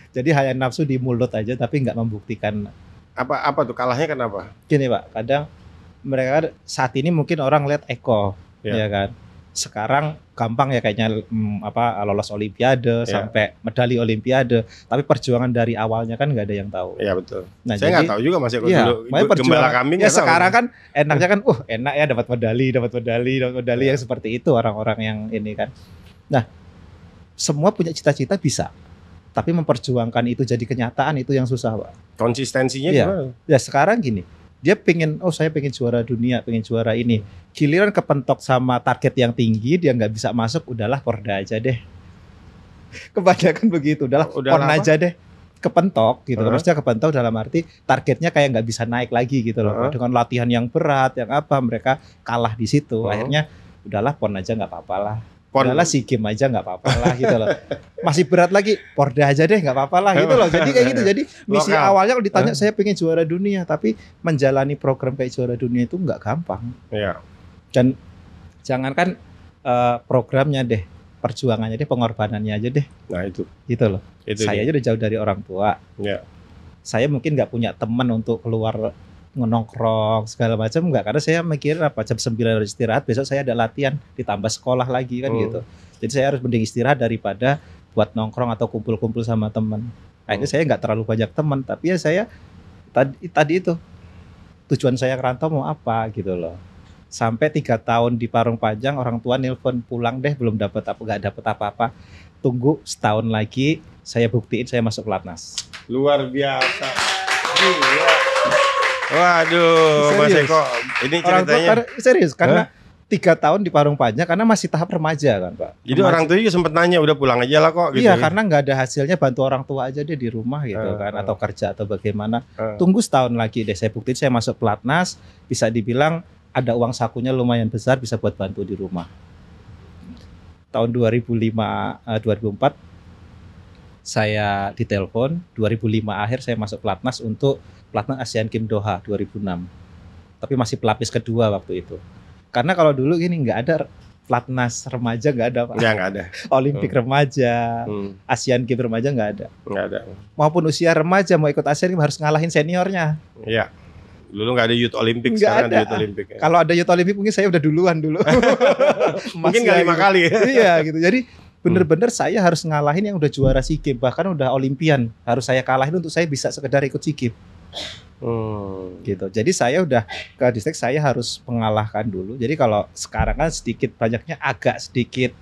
Jadi hanya nafsu di mulut aja tapi nggak membuktikan. Apa tuh kalahnya kenapa? Gini Pak, kadang mereka saat ini mungkin orang lihat Eko, Ya. ya kan. Sekarang gampang ya kayaknya lolos Olimpiade sampai medali Olimpiade, tapi perjuangan dari awalnya kan nggak ada yang tahu. Iya betul. Nah, Saya nggak tahu juga Mas Eko iya, dulu makanya gembala kambing. ya nggak tahu. sekarang kan enaknya kan, enak ya dapat medali yang seperti itu orang-orang yang ini kan. Nah, semua punya cita-cita bisa, tapi memperjuangkan itu jadi kenyataan itu yang susah Pak. Konsistensinya Iya. gimana? Ya sekarang gini, dia pengen, saya pengen juara dunia, pengen juara ini. Giliran kepentok sama target yang tinggi, dia nggak bisa masuk, udahlah Porda aja deh. Kebanyakan begitu, udahlah Porda aja deh. Kepentok gitu, maksudnya kepentok dalam arti targetnya kayak nggak bisa naik lagi gitu loh. Dengan latihan yang berat, yang apa, mereka kalah di situ. Akhirnya udahlah Pon aja nggak apa-apa lah. Udahlah SEA Games aja nggak apa-apa lah gitu loh. Masih berat lagi, Porda aja deh nggak apa-apa lah gitu loh. Jadi kayak gitu. Jadi misi awalnya kalau ditanya saya pengen juara dunia, tapi menjalani program kayak juara dunia itu nggak gampang. Iya. Dan jangankan programnya deh, perjuangannya deh, pengorbanannya aja deh. Nah itu. Gitu loh. Saya aja udah jauh dari orang tua. Iya. Saya mungkin nggak punya teman untuk keluar nongkrong segala macam nggak, karena saya mikir jam 9 harus istirahat, besok saya ada latihan ditambah sekolah lagi kan gitu. Jadi saya harus mending istirahat daripada buat nongkrong atau kumpul-kumpul sama teman. Akhirnya saya nggak terlalu banyak teman, tapi ya saya tadi itu tujuan saya ngerantau mau apa gitu loh. Sampai 3 tahun di Parung Panjang, orang tua nelpon pulang deh, belum dapat nggak dapat apa-apa. Tunggu setahun lagi, saya buktiin saya masuk pelatnas. Luar biasa. Gila. Waduh, Mas Eko, ini ceritanya. Serius, karena 3 tahun di Parung Panjang karena masih tahap remaja kan Pak. Jadi orang tua juga sempat nanya, udah pulang aja lah kok gitu. Iya, karena nggak ada hasilnya, bantu orang tua aja deh di rumah gitu kan, atau kerja atau bagaimana. Tunggu setahun lagi deh, saya buktiin saya masuk pelatnas, bisa dibilang ada uang sakunya lumayan besar, bisa buat bantu di rumah. Tahun 2004 saya ditelepon, 2005 akhir saya masuk pelatnas untuk pelatnas Asian Games Doha 2006. Tapi masih pelapis kedua waktu itu. Karena kalau dulu gini nggak ada pelatnas remaja, nggak ada Pak. Ya, nggak ada. Olimpik remaja, Asian Games remaja nggak ada. Nggak ada. Maupun usia remaja mau ikut Asian Games harus ngalahin seniornya. Iya. Dulu nggak ada Youth Olympic, Nggak sekarang ada. ada Youth Olympic. Ya. Kalau ada Youth Olympic mungkin saya udah duluan dulu. Mungkin nggak 5 kali. Iya gitu. Jadi bener-bener saya harus ngalahin yang udah juara SEA Games, bahkan udah Olimpian. Harus saya kalahin untuk saya bisa sekedar ikut SEA Games. Gitu. Jadi saya udah ke distrik, saya harus mengalahkan dulu. Jadi kalau sekarang kan sedikit banyaknya agak sedikit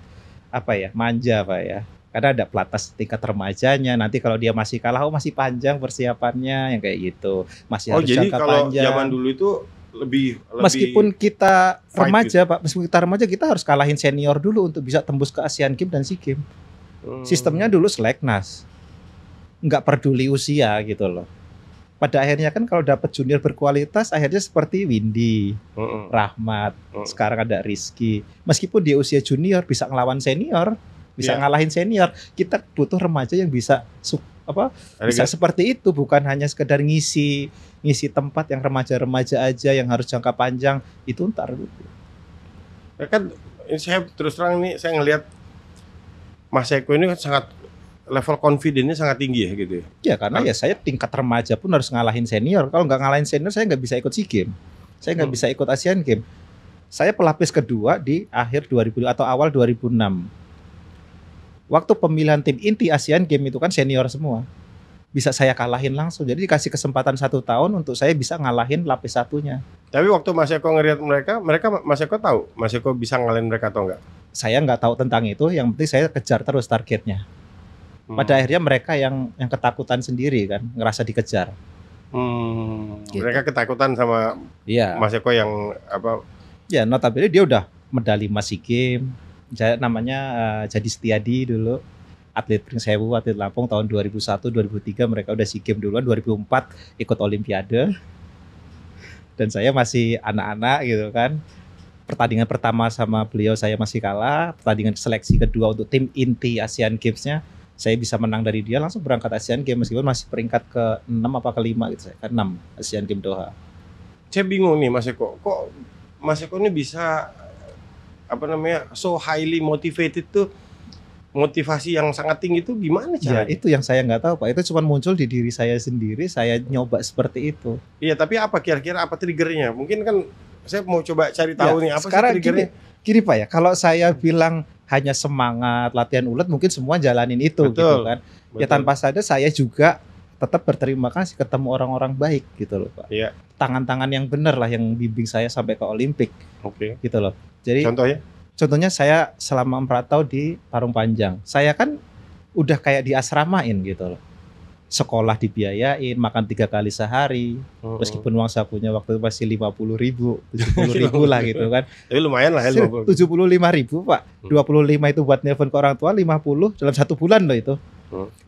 manja Pak ya. Karena ada pelatnas tingkat remajanya. Nanti kalau dia masih kalah, masih panjang persiapannya yang kayak gitu. Masih harus jadi jangka kalau panjang. zaman dulu itu lebih Meskipun kita remaja gitu. Pak, meskipun kita remaja kita harus kalahin senior dulu untuk bisa tembus ke Asian Games dan SEA Games. Sistemnya dulu seleknas. Nggak peduli usia gitu loh. Pada akhirnya kan kalau dapat junior berkualitas, akhirnya seperti Windy, Rahmat, sekarang ada Rizky. Meskipun dia usia junior bisa ngelawan senior, bisa ngalahin senior. Kita butuh remaja yang bisa bisa seperti itu, bukan hanya sekedar ngisi tempat yang remaja-remaja aja yang harus jangka panjang. Itu ntar dulu. Ya kan ini saya terus terang nih, saya ngelihat Mas Eko ini kan sangat level confidence-nya sangat tinggi ya gitu. Ya karena ya saya tingkat remaja pun harus ngalahin senior. Kalau nggak ngalahin senior saya nggak bisa ikut SEA Games. Saya nggak bisa ikut Asian Games. Saya pelapis kedua di akhir 2000 atau awal 2006. Waktu pemilihan tim inti Asian Games itu kan senior semua. Bisa saya kalahin langsung. Jadi dikasih kesempatan 1 tahun untuk saya bisa ngalahin lapis satunya. Tapi waktu Mas Eko ngelihat mereka Mas Eko tahu Mas Eko bisa ngalahin mereka atau enggak? Saya nggak tahu tentang itu. Yang penting saya kejar terus targetnya. Pada akhirnya mereka yang ketakutan sendiri kan, ngerasa dikejar. Gitu. Mereka ketakutan sama Mas Eko yang apa? Ya notabene dia udah medali emas SEA Games, namanya Jadi Setiadi dulu, atlet Pringsewu, atlet Lampung tahun 2001, 2003 mereka udah SEA Games duluan, 2004 ikut Olimpiade. Dan saya masih anak-anak gitu kan. Pertandingan pertama sama beliau saya masih kalah. Pertandingan seleksi kedua untuk tim inti Asian Games-nya saya bisa menang dari dia, langsung berangkat Asian Games meskipun masih peringkat ke-6 apa ke-5 gitu saya. Ke-6 Asian Games Doha. Saya bingung nih Mas Eko. Kok Mas Eko ini bisa so highly motivated tuh, motivasi yang sangat tinggi itu gimana Ya caranya? itu yang saya nggak tahu Pak, itu cuma muncul di diri saya sendiri, saya nyoba seperti itu. Iya, tapi apa kira-kira apa triggernya? Mungkin kan saya mau coba cari tahu nih apa sih Sekarang triggernya. gini Pak ya, kalau saya bilang hanya semangat latihan ulet mungkin semua jalanin itu Betul, gitu kan. Ya betul. tanpa sadar saya juga tetap berterima kasih ketemu orang-orang baik gitu loh Pak. Iya, Tangan-tangan yang benar lah yang bimbing saya sampai ke Olimpik oke. gitu loh. Jadi Contohnya? contohnya saya selama merantau di Parung Panjang, saya kan udah kayak diasramain gitu loh. Sekolah dibiayain, makan 3 kali sehari, meskipun uang sakunya waktu itu masih 50.000, 70.000 lah gitu kan. Tapi lumayan lah ya 50. 75.000 Pak, 25 itu buat nelpon ke orang tua, 50 dalam 1 bulan loh itu.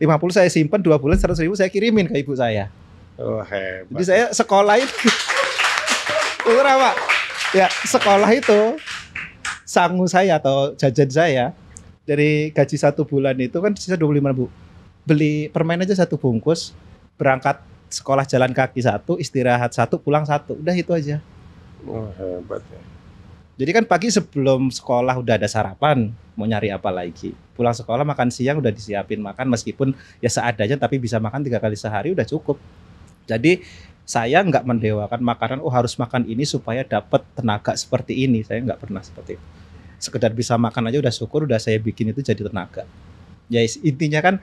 50 saya simpan, 2 bulan 100.000 saya kirimin ke ibu saya. Oh, hebat. Jadi saya sekolah itu, bener Pak, ya sekolah itu sangu saya atau jajan saya dari gaji 1 bulan itu kan sisa 25.000. Beli permen aja 1 bungkus, berangkat sekolah jalan kaki 1, istirahat 1, pulang 1, udah itu aja. Oh, hebat ya. Jadi kan pagi sebelum sekolah udah ada sarapan, mau nyari apa lagi? Pulang sekolah makan siang udah disiapin makan, meskipun ya seadanya tapi bisa makan 3 kali sehari udah cukup. Jadi saya nggak mendewakan makanan, oh harus makan ini supaya dapat tenaga seperti ini. Saya nggak pernah seperti itu. Sekedar bisa makan aja udah syukur, udah saya bikin itu jadi tenaga. Ya intinya kan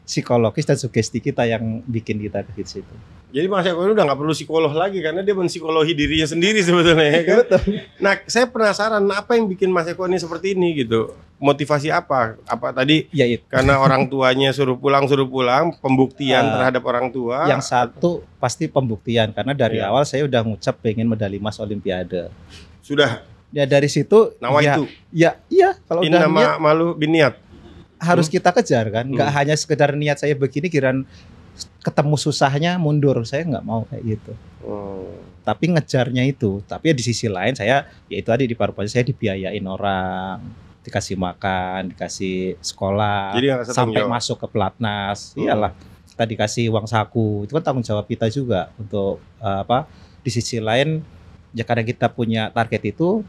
psikologis dan sugesti kita yang bikin kita ke situ. Jadi Mas Eko ini udah nggak perlu psikolog lagi karena dia menpsikologi dirinya sendiri sebetulnya ya kan? Nah, saya penasaran apa yang bikin Mas Eko ini seperti ini gitu. Motivasi apa? Apa tadi Ya itu. karena orang tuanya suruh pulang, pembuktian terhadap orang tua. Yang satu pasti pembuktian karena dari Iya. awal saya udah ngucap pengen medali emas Olimpiade. Sudah Ya dari situ nawa ya, itu. ya iya kalau udah niat Nama malu biniat. harus kita kejar kan, nggak Hmm. hanya sekedar niat saya begini kiran ketemu susahnya mundur, saya nggak mau kayak gitu. Tapi ngejarnya itu, tapi ya di sisi lain saya ya itu tadi di Parung Panjang saya dibiayain orang, dikasih makan, dikasih sekolah, Jadi nggak rasa tanggung sampai jawab. masuk ke pelatnas, iyalah kita dikasih uang saku, itu kan tanggung jawab kita juga untuk di sisi lain ya karena kita punya target itu,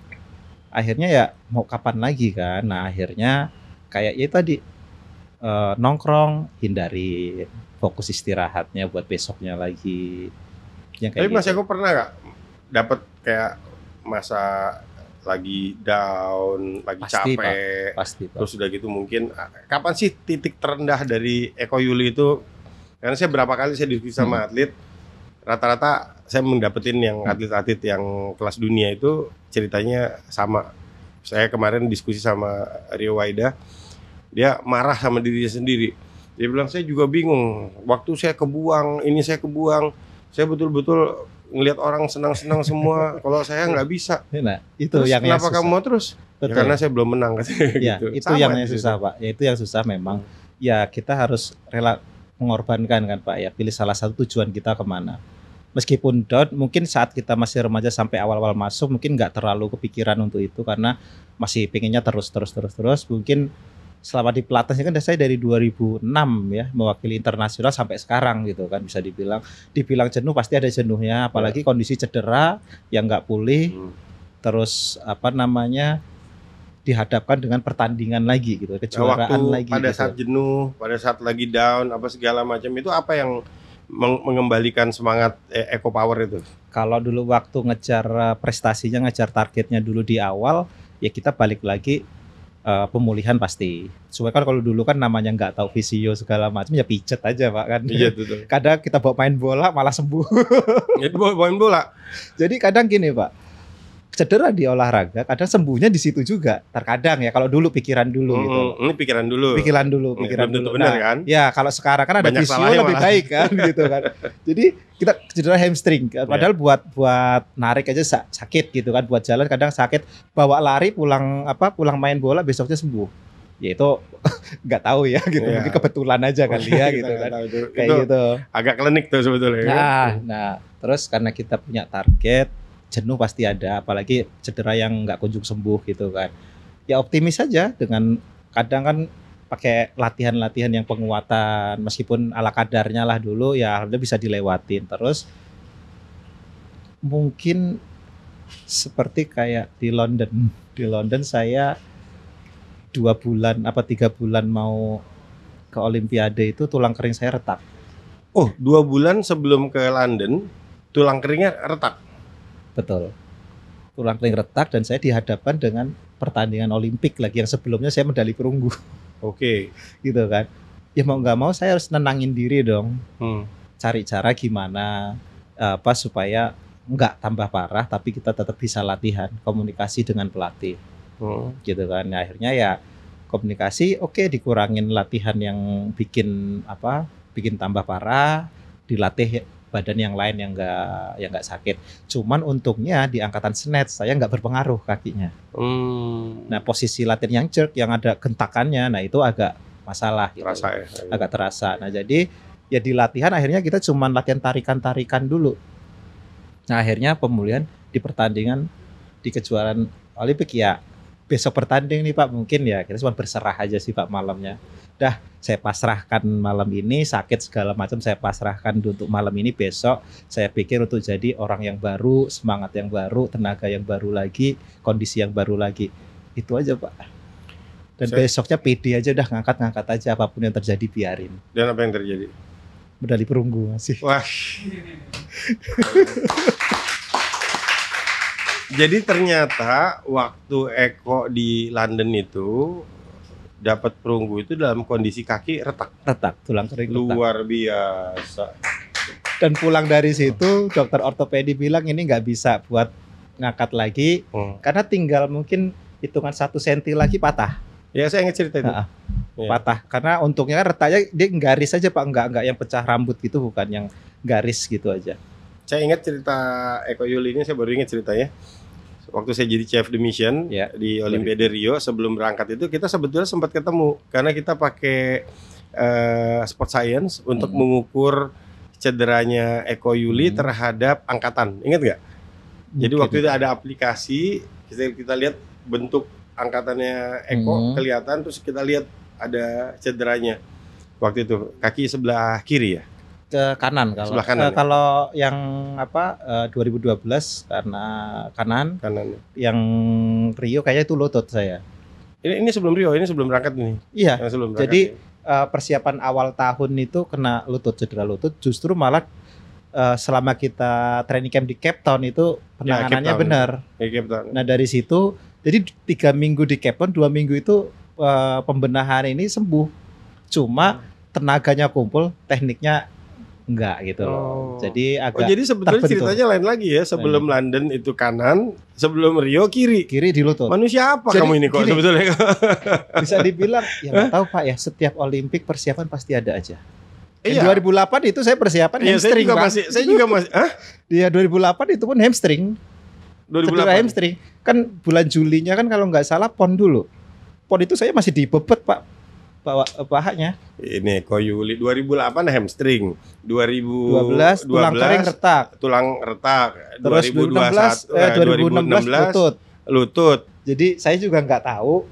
akhirnya ya mau kapan lagi kan, nah akhirnya kayak ya tadi nongkrong, hindari, fokus istirahatnya buat besoknya lagi. Yang kayak Tapi Mas gitu. Eko pernah nggak dapat kayak masa lagi down, lagi Pasti, capek, Pasti Pak. terus udah gitu mungkin kapan sih titik terendah dari Eko Yuli itu? Karena saya berapa kali saya diskusi sama atlet, rata-rata saya mendapetin yang atlet-atlet yang kelas dunia itu ceritanya sama. Saya kemarin diskusi sama Rio Waida, dia marah sama dirinya sendiri. Dia bilang saya juga bingung, waktu saya kebuang, ini saya kebuang, saya betul-betul ngelihat orang senang-senang semua, kalau saya nggak bisa. Nah, itu Terus yang kenapa susah. kamu mau terus? Ya, Betul. karena saya belum menang katanya Ya, gitu. itu Sama yang di situ. susah Pak. Ya itu yang susah memang. Ya kita harus rela mengorbankan kan Pak ya. Pilih salah satu tujuan kita kemana. Meskipun down, mungkin saat kita masih remaja sampai awal-awal masuk mungkin nggak terlalu kepikiran untuk itu karena masih pengennya terus. Mungkin selama di pelatnasnya kan saya dari 2006 ya mewakili internasional sampai sekarang gitu kan, bisa dibilang jenuh pasti ada jenuhnya, apalagi kondisi cedera yang nggak pulih. Terus dihadapkan dengan pertandingan lagi gitu, kejuaraan waktu lagi pada gitu. saat jenuh, pada saat lagi down, apa segala macam itu apa yang mengembalikan semangat Eko Power itu? Kalau dulu waktu ngejar prestasinya, ngejar targetnya dulu di awal, ya kita balik lagi pemulihan pasti. Soalnya kan kalau dulu kan namanya nggak tahu visio segala macam ya pijet aja Pak kan. Iya betul. Kadang kita bawa main bola malah sembuh. Itu main bola. Jadi kadang gini Pak, cedera di olahraga kadang sembuhnya di situ juga. Terkadang ya kalau dulu pikiran dulu gitu. Ini pikiran dulu. Pikiran dulu. Belum tentu benar kan? Ya kalau sekarang kan ada Banyak fisio salahnya lebih malah. baik kan gitu kan. Jadi kita cedera hamstring. Padahal buat narik aja sakit gitu kan. Buat jalan kadang sakit. Bawa lari pulang main bola besoknya sembuh. Ya itu nggak tahu ya gitu. Iya. Mungkin kebetulan aja kali ya gitu Kita kan. nggak tahu itu. Kayak Itu gitu. agak klinik tuh sebetulnya. kan? Nah, terus karena kita punya target, jenuh pasti ada, apalagi cedera yang nggak kunjung sembuh gitu kan. Ya optimis saja dengan kadang kan pakai latihan-latihan yang penguatan, meskipun ala kadarnya lah dulu, ya alhamdulillah bisa dilewatin. Terus mungkin seperti kayak di London saya 2 bulan apa 3 bulan mau ke Olimpiade itu tulang kering saya retak. Oh, 2 bulan sebelum ke London, tulang keringnya retak. Betul. Tulang kering retak dan saya dihadapkan dengan pertandingan Olimpik lagi yang sebelumnya saya medali perunggu Oke. gitu kan. Ya mau nggak mau saya harus nenangin diri dong. Hmm. Cari cara gimana supaya nggak tambah parah tapi kita tetap bisa latihan, komunikasi dengan pelatih gitu kan. Nah, akhirnya ya komunikasi dikurangin latihan yang bikin tambah parah, dilatih badan yang lain yang nggak sakit. Cuman untungnya di angkatan snatch saya nggak berpengaruh kakinya. Nah, posisi latihan yang jerk yang ada gentakannya, nah itu agak masalah gitu. Terasa ya. Agak terasa. Nah, jadi ya di latihan akhirnya kita cuman latihan tarikan-tarikan dulu. Nah, akhirnya pemulihan di pertandingan di kejuaraan Olimpik ya besok bertanding nih Pak, mungkin ya kita cuma berserah aja sih Pak malamnya. Dah saya pasrahkan malam ini, sakit segala macam saya pasrahkan untuk malam ini, besok saya pikir untuk jadi orang yang baru, semangat yang baru, tenaga yang baru lagi, kondisi yang baru lagi. Itu aja Pak. Dan besoknya pede aja, udah ngangkat-ngangkat aja, apapun yang terjadi biarin. Dan apa yang terjadi? Medali perunggu masih. Wah. Jadi ternyata waktu Eko di London itu dapat perunggu itu dalam kondisi kaki retak. Tulang kering retak. Luar biasa. Dan pulang dari situ dokter ortopedi bilang ini nggak bisa buat ngangkat lagi karena tinggal mungkin hitungan 1 senti lagi patah. Ya saya ingat cerita itu. Ya. Patah karena untungnya kan retaknya dia garis aja Pak, enggak yang pecah rambut gitu, bukan yang garis gitu aja. Saya ingat cerita Eko Yuli ini, saya baru ingat ceritanya. Waktu saya jadi chef de mission di Olimpiade Rio, sebelum berangkat itu kita sebetulnya sempat ketemu karena kita pakai sport science untuk mengukur cederanya Eko Yuli terhadap angkatan. Ingat nggak? Jadi waktu itu ada aplikasi, kita lihat bentuk angkatannya Eko kelihatan, terus kita lihat ada cederanya. Waktu itu kaki sebelah kiri ya? Ke kanan kalau kanan, kalau yang 2012 karena kanan. Yang Rio kayaknya itu lutut saya. Ini sebelum Rio, ini sebelum berangkat nih. Iya. Sebelum berangkat. Jadi persiapan awal tahun itu kena cedera lutut, justru malah selama kita training camp di Cape Town itu penanganannya benar. Nah, dari situ jadi 3 minggu di Cape Town, 2 minggu itu pembenahan ini sembuh. Cuma tenaganya kumpul, tekniknya enggak gitu loh. Jadi agak jadi sebetulnya ceritanya lain lagi ya. Sebelum London itu kanan, sebelum Rio kiri di lutut. Manusia apa jadi, kamu ini kok sebetulnya? Bisa dibilang ya nggak tahu Pak ya, setiap Olimpik persiapan pasti ada aja. Iya. 2008 itu saya persiapan hamstring. Saya juga masih Dia 2008 itu pun hamstring. 2008 hamstring. Kan bulan Julinya kan kalau nggak salah PON dulu. PON itu saya masih dibebet Pak. Bawa pahanya. Ini Eko Yuli 2008 hamstring, 2012 tulang retak. Terus 2016 lutut. Jadi saya juga nggak tahu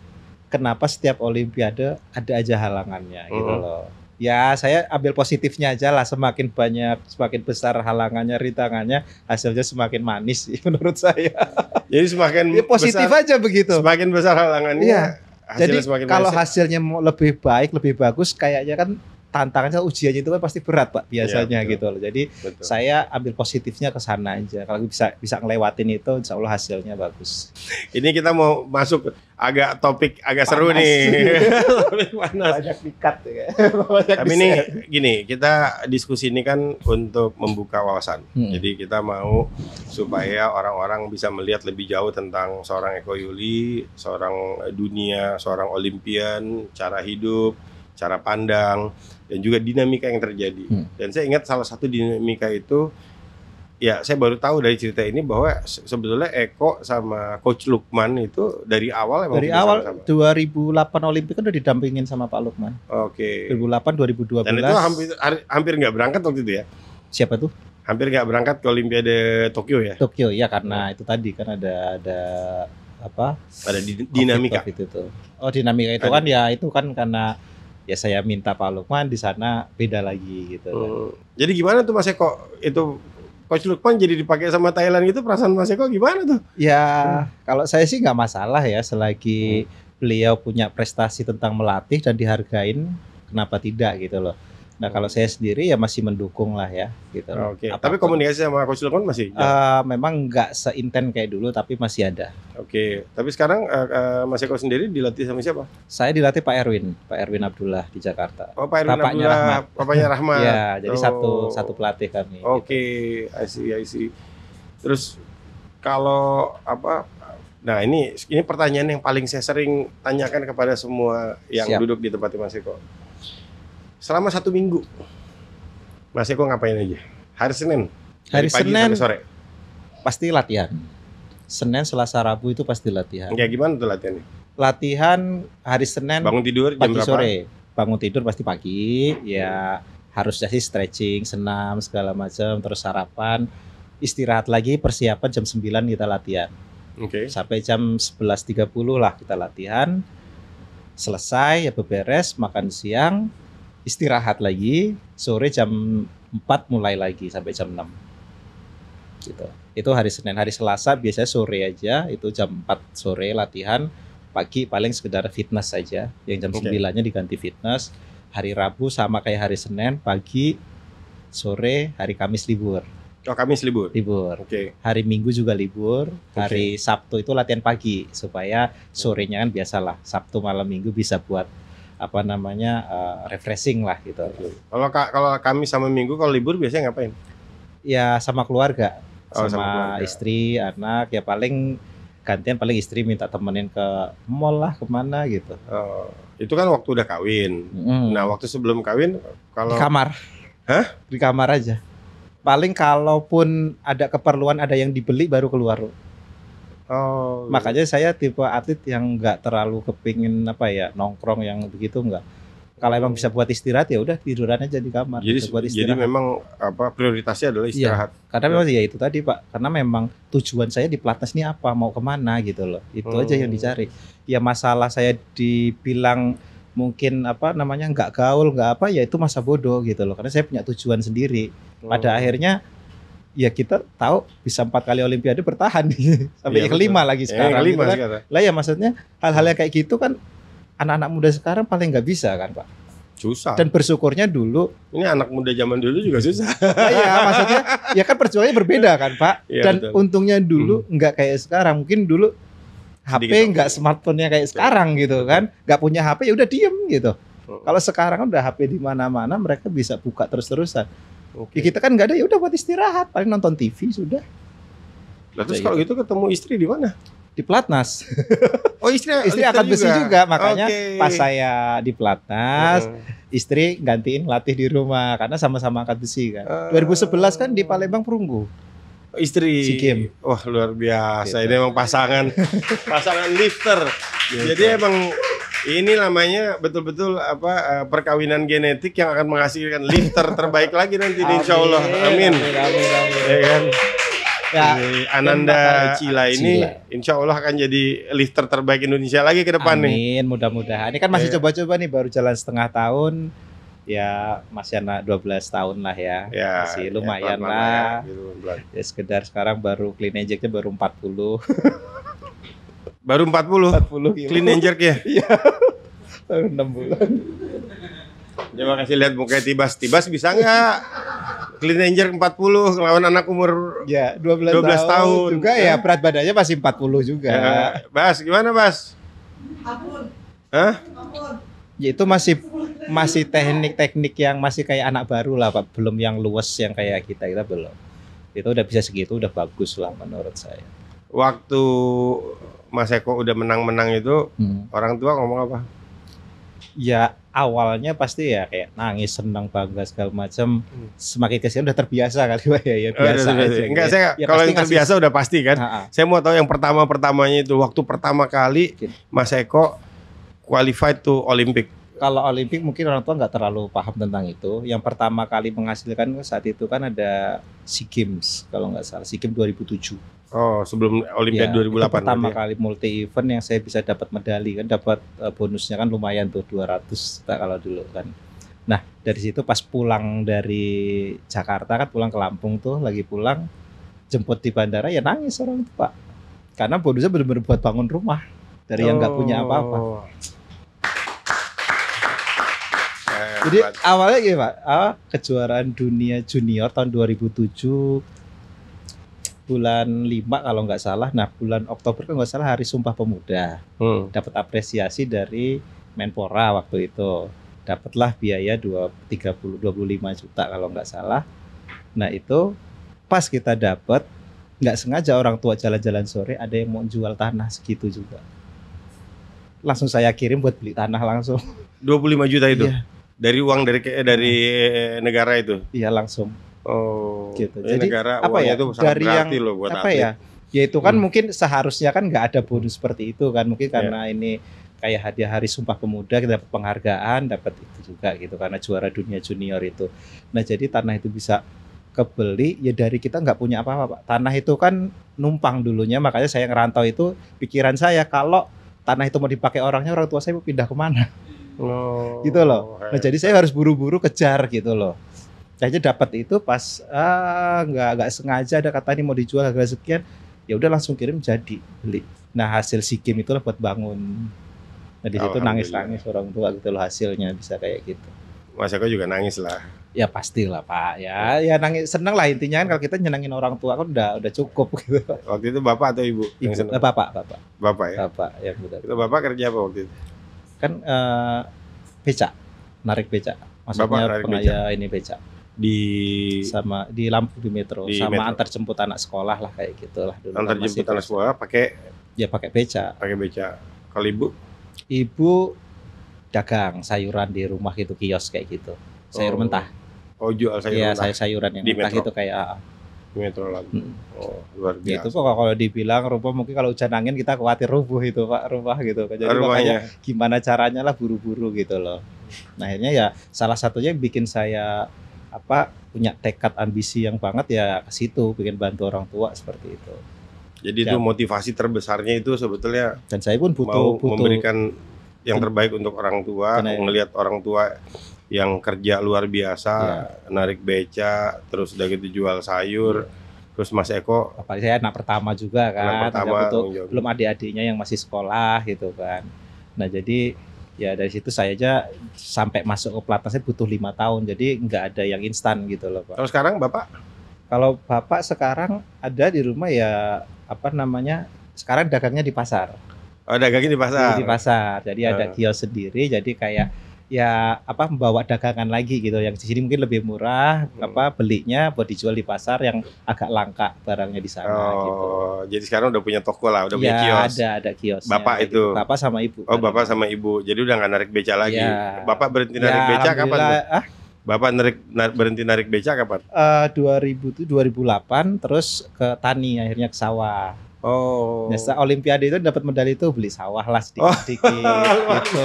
kenapa setiap Olimpiade ada aja halangannya gitu loh. Ya saya ambil positifnya aja lah, semakin banyak, semakin besar halangannya, rintangannya, hasilnya semakin manis sih menurut saya. Jadi semakin positif besar, aja begitu. Semakin besar halangannya. Iya. Jadi kalau hasilnya lebih baik, lebih bagus, kayaknya kan tantangannya, ujiannya itu kan pasti berat Pak biasanya Iya, betul. gitu loh. Jadi Betul. saya ambil positifnya ke sana aja. Kalau bisa ngelewatin itu, insya Allah hasilnya bagus. Ini kita mau masuk agak topik agak seru Panas. nih. Topik panas. Banyak dikat ya. Tapi ini gini, kita diskusi ini kan untuk membuka wawasan. Jadi kita mau supaya orang-orang bisa melihat lebih jauh tentang seorang Eko Yuli, seorang dunia, seorang olimpian, cara hidup, cara pandang, dan juga dinamika yang terjadi. Dan saya ingat salah satu dinamika itu, ya saya baru tahu dari cerita ini bahwa sebetulnya Eko sama Coach Lukman itu dari awal emang dari sudah awal sama-sama. 2008 Olimpik kan udah didampingin sama Pak Lukman. Oke. 2008, 2012. Dan itu hampir nggak berangkat waktu itu ya? Siapa tuh? Hampir nggak berangkat ke Olimpiade Tokyo ya? Tokyo ya, karena itu tadi kan ada apa? Ada dinamika. COVID itu tuh. Oh, dinamika itu kan ya itu kan karena ya saya minta Pak Lukman, di sana beda lagi gitu kan. Jadi gimana tuh Mas Eko? Itu Coach Lukman jadi dipakai sama Thailand gitu, perasaan Mas Eko gimana tuh? Ya kalau saya sih nggak masalah ya, selagi beliau punya prestasi tentang melatih dan dihargain, kenapa tidak gitu loh. Nah kalau saya sendiri ya masih mendukung lah ya gitu. Oke. Tapi komunikasi sama Coach Lukman masih? Memang nggak seinten kayak dulu, tapi masih ada. Oke. Tapi sekarang Mas Eko sendiri dilatih sama siapa? Saya dilatih Pak Erwin Abdullah di Jakarta. Oh, Pak Erwin Bapaknya Abdullah, Rahmat. Bapaknya Rahmat. Ya, jadi satu pelatih kami. Oke, gitu. I see. Terus kalau apa? Nah ini pertanyaan yang paling saya sering tanyakan kepada semua yang Siap. duduk di tempat Mas Eko. Selama 1 minggu, Mas Eko ngapain aja? Hari Senin, Hari pagi Senin sampai sore. pasti latihan. Senin, Selasa, Rabu itu pasti latihan. Kayak gimana tuh latihannya? Latihan hari Senin Bangun tidur jam pagi berapa? sore. Bangun tidur pasti pagi, ya harusnya sih stretching, senam segala macam, terus sarapan, istirahat lagi, persiapan jam 9 kita latihan. Oke. Sampai jam 11.30 lah kita latihan. Selesai ya beberes, makan siang, istirahat lagi, sore jam 4 mulai lagi sampai jam 6. Gitu. Itu hari Senin. Hari Selasa biasanya sore aja, itu jam 4 sore latihan. Pagi paling sekedar fitness saja, yang jam 9-nya diganti fitness. Hari Rabu sama kayak hari Senin, pagi, sore, hari Kamis libur. Oh, Kamis libur. Libur. Oke. Hari Minggu juga libur. Hari Sabtu itu latihan pagi supaya sorenya kan biasalah. Sabtu malam Minggu bisa buat apa namanya refreshing lah gitu. Kalau Kamis sama Minggu kalau libur biasanya ngapain? Ya sama keluarga, Oh, sama sama keluarga. istri, anak. Ya paling gantian, paling istri minta temenin ke mall lah, kemana gitu. Oh, itu kan waktu udah kawin. Nah, waktu sebelum kawin Di kalau kamar. Hah? Di kamar aja. Paling kalaupun ada keperluan, ada yang dibeli baru keluar. oh, Makanya saya tipe atlet yang nggak terlalu kepingin apa ya, nongkrong yang begitu nggak. Kalau emang bisa buat istirahat ya udah tiduran aja di kamar. jadi bisa buat jadi istirahat. memang apa prioritasnya adalah istirahat. Karena memang ya itu tadi Pak. Karena memang tujuan saya di pelatnas ini apa, mau kemana gitu loh. Itu aja yang dicari. Ya masalah saya dibilang mungkin apa namanya nggak gaul, nggak apa, ya itu masa bodoh gitu loh. Karena saya punya tujuan sendiri. Pada akhirnya ya kita tahu bisa 4 kali Olimpiade bertahan sampai Iya, yang kelima betul. lagi Yang sekarang. kelima gitu kan. sekarang. Lah ya maksudnya hal-hal yang kayak gitu kan anak-anak muda sekarang paling nggak bisa kan Pak. Susah. Dan bersyukurnya dulu, Ini anak muda zaman dulu juga susah. ya maksudnya ya kan perjuangannya berbeda kan Pak. Iya, Dan betul. untungnya dulu nggak kayak sekarang. Mungkin dulu HP Sedikit nggak waktu. smartphone-nya kayak sekarang gitu kan. Nggak punya HP ya udah diem gitu. Kalau sekarang kan udah HP di mana-mana, mereka bisa buka terus-terusan. Oke. Ya kita kan nggak ada, ya udah buat istirahat, paling nonton TV sudah. Lah terus kalau gitu ketemu istri di mana? Di pelatnas. Oh, istri Angkat besi juga, makanya Oke. pas saya di pelatnas, Heeh. istri gantiin latih di rumah karena sama-sama angkat besi kan. Ah. 2011 kan di Palembang perunggu. Istri. Si Kim. Wah, luar biasa. Gitu. Ini emang pasangan lifter. Gitu. Jadi emang ini namanya betul-betul apa perkawinan genetik yang akan menghasilkan lifter terbaik lagi nanti insya Allah. Amin. Amin. Ya kan? Ya, Ini Ananda Cila ini Cila. insya Allah akan jadi lifter terbaik Indonesia lagi ke depan nih. amin, mudah-mudahan. Ini kan masih Iya. coba-coba nih, baru jalan setengah tahun. Ya masih anak 12 tahun lah ya. Ya, Masih lumayan pelan-pelan lah. ya, gitu, pelan. Ya sekedar sekarang baru clean and jerknya baru 40. Baru 40 40 kilo. clean and jerk ya. Baru 6 bulan. Coba kasih lihat mukanya Tibas. Tibas bisa nggak Clean and Jerk 40 ngelawan anak umur Ya, 12 12 tahun tahun. juga ya, berat badannya masih 40 juga. Bas, gimana Bas? Hah? Ya itu masih teknik-teknik yang masih kayak anak baru lah Pak, belum yang luas yang kayak kita belum. Itu udah bisa segitu udah bagus lah menurut saya. Waktu Mas Eko udah menang-menang itu orang tua ngomong apa? Ya awalnya pasti ya kayak nangis, senang, bangga segala macam. Semakin kesini udah terbiasa kali Pak ya, biasa aja. Enggak, gitu. saya Ya, kalau pasti yang terbiasa udah pasti kan. Saya mau tahu yang pertamanya itu waktu pertama kali Mas Eko qualified to Olympic. Kalau Olimpik mungkin orang tua nggak terlalu paham tentang itu. Yang pertama kali menghasilkan saat itu kan ada SEA Games kalau nggak salah, SEA Games 2007. Oh, sebelum Olimpiade 2008. Itu pertama kali multi event yang saya bisa dapat medali kan, dapat bonusnya kan lumayan tuh 200 juta kalau dulu kan. Nah, dari situ pas pulang dari Jakarta kan pulang ke Lampung tuh, lagi pulang jemput di bandara ya nangis orang itu Pak. Karena bonusnya benar-benar buat bangun rumah dari yang nggak punya apa-apa. Jadi awalnya gini Pak, kejuaraan dunia junior tahun 2007 bulan 5 kalau nggak salah. Nah bulan Oktober kan nggak salah Hari Sumpah Pemuda. Dapat apresiasi dari Menpora waktu itu. Dapatlah biaya 25 juta kalau nggak salah. Nah itu pas kita dapat, nggak sengaja orang tua jalan-jalan sore ada yang mau jual tanah segitu juga. Langsung saya kirim buat beli tanah langsung. 25 juta itu? Iya. Dari uang dari negara itu? Iya langsung. Oh, gitu. Jadi negara apa ya itu sangat dari berarti yang loh buat apa atlet. ya itu kan mungkin seharusnya kan nggak ada bonus seperti itu kan, mungkin karena ini kayak hadiah Hari Sumpah Pemuda kita dapat penghargaan, dapat itu juga gitu karena juara dunia junior itu. Nah jadi tanah itu bisa kebeli ya dari kita nggak punya apa-apa Pak. Tanah itu kan numpang dulunya, makanya saya ngerantau itu pikiran saya kalau tanah itu mau dipakai orang tua saya mau pindah kemana. Gitu loh. Nah jadi saya harus buru-buru kejar gitu loh. Kayaknya dapat itu pas nggak sengaja ada kata ini mau dijual harga sekian, ya udah langsung kirim jadi beli. Nah hasil SEA Games itulah buat bangun. Nah di situ nangis-nangis orang tua gitu loh hasilnya bisa kayak gitu. Mas Eko juga nangis lah. Ya pastilah Pak ya nangis seneng lah intinya kan kalau kita nyenengin orang tua kan udah cukup gitu. Waktu itu bapak atau ibu? Bapak Ya. Bapak yang udah. Itu bapak kerja apa waktu itu? Kan becak, narik becak, maksudnya pengaya ini becak di lampu di metro di sama metro. Antar jemput anak sekolah lah kayak gitulah dulu. Antar jemput anak sekolah pakai becak. Pakai becak. Kalau ibu dagang sayuran di rumah gitu, kios kayak gitu, sayur mentah. Oh jual sayur mentah. Iya sayuran yang di mentah metro. gitu kayak Di metro lagi. Oh luar biasa. Gitu Pak, kalau dibilang rumah mungkin kalau hujan angin kita khawatir rubuh itu Pak rumah gitu. Jadi makanya gimana caranya lah buru-buru gitu loh. Nah akhirnya ya salah satunya yang bikin saya punya tekad ambisi yang banget ya ke situ, bikin bantu orang tua seperti itu. Jadi itu motivasi terbesarnya itu sebetulnya. Dan saya pun butuh memberikan yang terbaik untuk orang tua, melihat orang tua yang kerja luar biasa, narik beca, terus udah gitu jual sayur, terus Mas Eko. Apalagi saya anak pertama juga kan, belum adik-adiknya yang masih sekolah gitu kan. Nah jadi ya dari situ saya aja sampai masuk ke pelatnas saya butuh 5 tahun, jadi nggak ada yang instan gitu loh Pak. Kalau sekarang Bapak? Kalau Bapak sekarang ada di rumah ya sekarang dagangnya di pasar. Oh dagangnya di pasar? Di pasar, jadi ada kios sendiri, jadi kayak ya membawa dagangan lagi gitu yang di sini mungkin lebih murah belinya buat dijual di pasar yang agak langka barangnya di sana gitu. Jadi sekarang udah punya toko lah, udah punya kios. Ada kiosnya. Bapak gitu. itu. Bapak sama ibu. Oh bapak sama ibu, jadi udah nggak narik beca lagi. Bapak berhenti narik beca kapan? Bapak berhenti narik beca kapan? 2008 terus ke tani, akhirnya ke sawah. Oh. Nah, Olimpiade itu dapat medali itu beli sawah lah sedikit-sedikit gitu.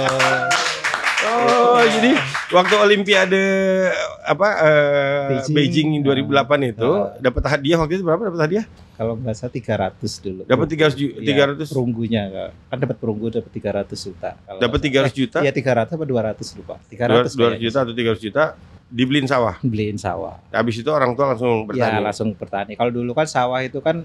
Oh, jadi waktu Olimpiade Beijing 2008 itu dapat hadiah waktu itu berapa dapat hadiah? Kalau nggak salah 300 dulu. Dapat 300 perunggunya kan dapat perunggu dapat 300 juta. Dapat 300 juta? Iya 300 apa 200 lupa. 200 juta atau 300 juta dibeliin sawah. Beliin sawah. Habis itu orang tua langsung bertani. Iya, langsung bertani. Kalau dulu kan sawah itu kan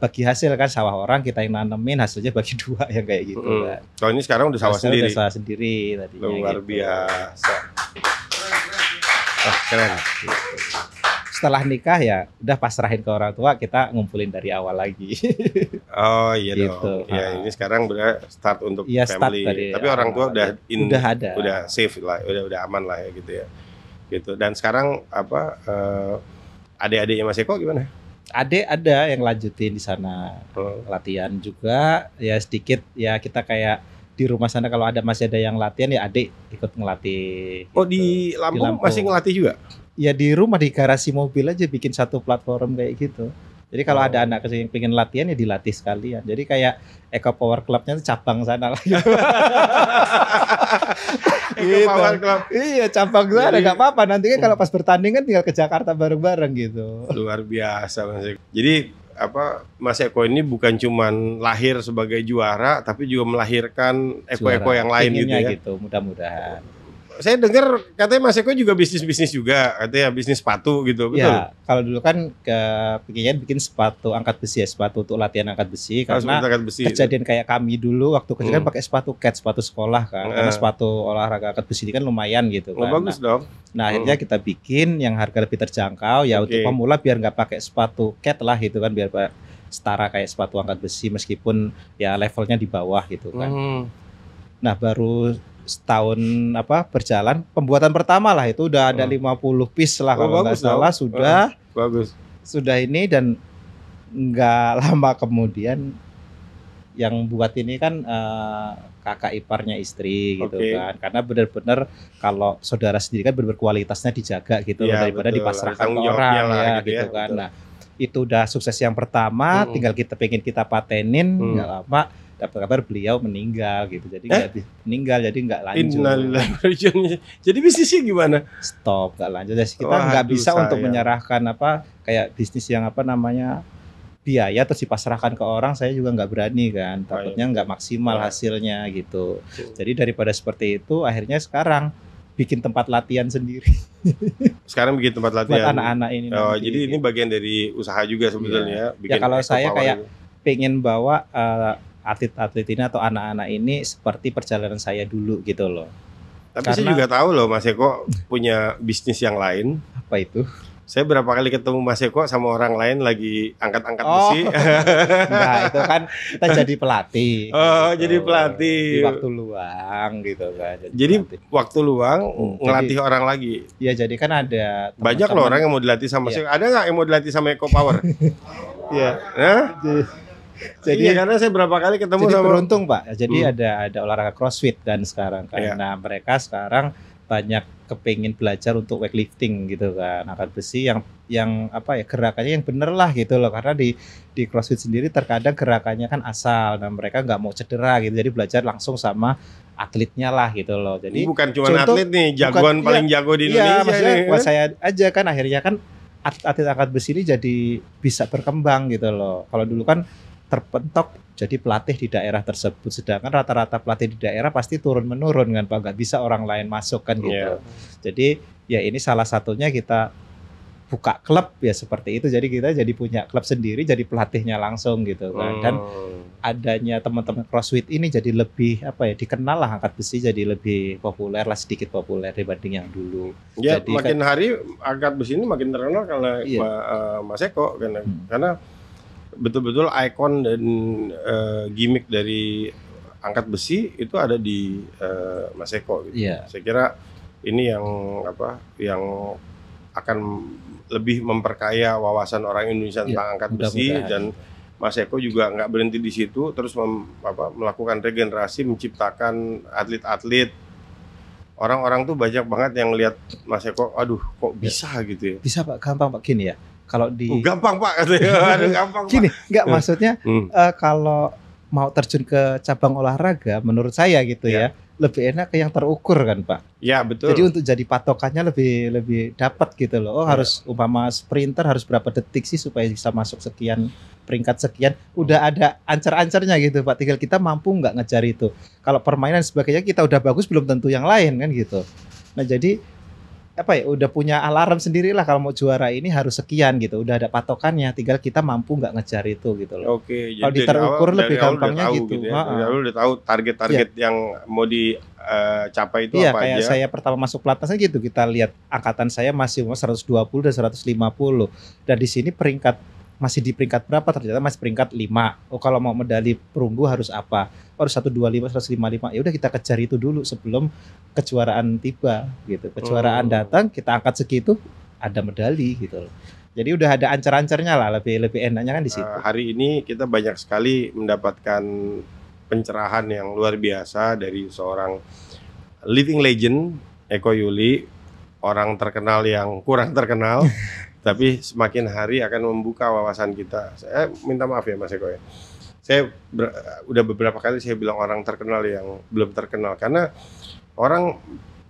bagi hasil kan, sawah orang kita yang nanemin, hasilnya bagi dua yang kayak gitu kan. Kalau ini sekarang udah sawah sendiri. Udah sawah sendiri tadinya. Luar biasa. Wah, keren. Setelah nikah ya udah pasrahin ke orang tua, kita ngumpulin dari awal lagi. Oh iya Gitu. dong. Ya ini sekarang udah start untuk Iya, start family. dari Tapi orang tua awal. udah Udah ada. udah safe lah, udah aman lah ya gitu ya. Gitu. Dan sekarang apa adik-adiknya Mas Eko gimana? Adek ada yang lanjutin di sana latihan juga ya sedikit ya, kita kayak di rumah sana kalau masih ada yang latihan ya adik ikut ngelatih. Oh gitu. di Lampung masih ngelatih juga? Ya di rumah di garasi mobil aja bikin satu platform kayak gitu. Jadi kalau ada anak kecil yang pengen latihan ya dilatih sekalian. Jadi kayak Eko Power Clubnya tuh cabang sana lah. Eko Power Club. Iya cabang sana Jadi- nggak apa-apa. Nanti kan kalau pas bertanding kan tinggal ke Jakarta bareng-bareng gitu. Luar biasa Mas Eko. Jadi apa Mas Eko ini bukan cuman lahir sebagai juara tapi juga melahirkan Eko-Eko Juara. yang lain gitu Pengennya ya. gitu, mudah-mudahan. Saya dengar katanya Mas Eko juga bisnis juga, katanya bisnis sepatu gitu, betul? Ya, kalau dulu kan pengen bikin sepatu angkat besi ya, sepatu untuk latihan angkat besi Harus karena angkat besi. kejadian kayak kami dulu waktu kecil kan Hmm. pakai sepatu cat, sepatu sekolah kan. Karena sepatu olahraga angkat besi ini kan lumayan gitu Oh, kan. bagus dong. Nah, akhirnya kita bikin yang harga lebih terjangkau ya Oke. untuk pemula biar nggak pakai sepatu cat lah gitu kan, biar setara kayak sepatu angkat besi meskipun ya levelnya di bawah gitu kan. Nah, baru setahun berjalan pembuatan pertama lah itu udah ada 50 piece lah Oh, kalau nggak bagus dong. salah Bagus. sudah ini, dan nggak lama kemudian yang buat ini kan kakak iparnya istri gitu Oke. kan, karena benar-benar kalau saudara sendiri kan benar-benar kualitasnya dijaga gitu loh, Iya, daripada betul. dipasrahkan Tanggung ke jawabnya orang lah ya gitu gitu ya, kan. betul. Nah itu udah sukses yang pertama, tinggal kita patenin, Hmm. nggak lama dapat kabar beliau meninggal gitu, jadi meninggal jadi nggak lanjut. Innalillahi wa inna ilaihi raji'un. Jadi bisnisnya gimana? Stop, nggak lanjut. Jadi kita Waduh, nggak bisa untuk sayang. menyerahkan kayak bisnis yang biaya terus dipasrahkan ke orang, saya juga nggak berani kan, takutnya nggak maksimal hasilnya gitu. Jadi daripada seperti itu akhirnya sekarang bikin tempat latihan sendiri Sekarang bikin tempat buat latihan. anak-anak ini Oh, nanti. jadi ini bagian dari usaha juga sebetulnya. Ya, kalau Eco saya Power kayak itu. pengen bawa atlet-atlet ini atau anak-anak ini seperti perjalanan saya dulu gitu loh. Tapi saya karena- juga tahu loh Mas Eko punya bisnis yang lain. Apa itu? Saya berapa kali ketemu Mas Eko sama orang lain lagi angkat-angkat Oh. besi. Nah itu kan kita jadi pelatih. Oh, gitu. jadi pelatih. Di waktu luang gitu kan. Jadi pelatih. waktu luang ngelatih jadi- orang lagi. Ya jadi kan ada Banyak loh orang yang mau dilatih sama Iya. Mas Eko. Ada nggak yang mau dilatih sama Eco Power? Iya. Hah? Jadi Iya, karena saya berapa kali ketemu jadi sama beruntung Pak. Jadi ada olahraga CrossFit kan sekarang kan. Iya. Nah mereka sekarang banyak kepingin belajar untuk weightlifting gitu kan, angkat besi yang gerakannya yang bener lah gitu loh, karena di CrossFit sendiri terkadang gerakannya kan asal, nah mereka nggak mau cedera gitu, jadi belajar langsung sama atletnya lah gitu loh. Jadi bukan cuma contoh- atlet nih, jagoan bukan- paling jago di iya, Indonesia maksudnya nih. buat saya aja kan akhirnya kan atlet angkat besi ini jadi bisa berkembang gitu loh. Kalau dulu kan terpentok jadi pelatih di daerah tersebut, sedangkan rata-rata pelatih di daerah pasti turun menurun kan Pak, nggak bisa orang lain masuk kan gitu. Iya. Jadi ya ini salah satunya kita buka klub ya seperti itu, jadi kita jadi punya klub sendiri, jadi pelatihnya langsung gitu kan. Dan adanya teman-teman CrossFit ini jadi lebih dikenal lah, angkat besi jadi lebih populer lah, sedikit populer dibanding yang dulu. Ya, Jadi makin hari angkat besi ini makin terkenal karena Iya. Mas Eko karena betul-betul ikon dan gimmick dari angkat besi itu ada di Mas Eko gitu. Iya. Saya kira ini yang yang akan lebih memperkaya wawasan orang Indonesia tentang angkat besi, mudah-mudahan. dan Mas Eko juga nggak berhenti di situ, terus melakukan regenerasi, menciptakan atlet-atlet. Orang-orang tuh banyak banget yang lihat Mas Eko, aduh kok bisa gitu ya. Bisa Pak, gampang Pak, gini ya. Kalau di Gampang Pak katanya. Aduh, gampang Pak. gini, enggak maksudnya Hmm. kalau mau terjun ke cabang olahraga menurut saya gitu ya, lebih enak ke yang terukur kan Pak. Ya betul. Jadi untuk jadi patokannya lebih dapat gitu loh. Oh, harus umpama sprinter harus berapa detik sih supaya bisa masuk sekian, peringkat sekian. Udah ada ancer-ancernya gitu Pak. Tinggal kita mampu nggak ngejar itu. Kalau permainan sebagainya kita udah bagus, belum tentu yang lain kan gitu. Nah, jadi udah punya alarm sendiri lah, kalau mau juara ini harus sekian gitu. Udah ada patokannya, tinggal kita mampu nggak ngejar itu gitu loh. Oke, Kalau dari diterukur awal- lebih dari awal gampangnya udah tahu gitu. ya. Dari awal udah tahu target-target yang mau capai itu Iya, apa kayak aja? saya pertama masuk pelatnas kan gitu. Kita lihat angkatan saya masih 120 dan 150. Dan di sini masih di peringkat berapa? Ternyata masih peringkat 5. Oh, kalau mau medali perunggu harus apa? Oh, harus 125, 155. Ya udah kita kejar itu dulu sebelum kejuaraan tiba gitu. Kejuaraan datang, kita angkat segitu, ada medali gitu loh. Jadi udah ada ancar-ancarnya lah, lebih enaknya kan di situ. Hari ini kita banyak sekali mendapatkan pencerahan yang luar biasa dari seorang living legend, Eko Yuli, orang terkenal yang kurang terkenal, tapi semakin hari akan membuka wawasan kita. Saya minta maaf ya Mas Eko ya. Saya udah beberapa kali saya bilang orang terkenal yang belum terkenal, karena orang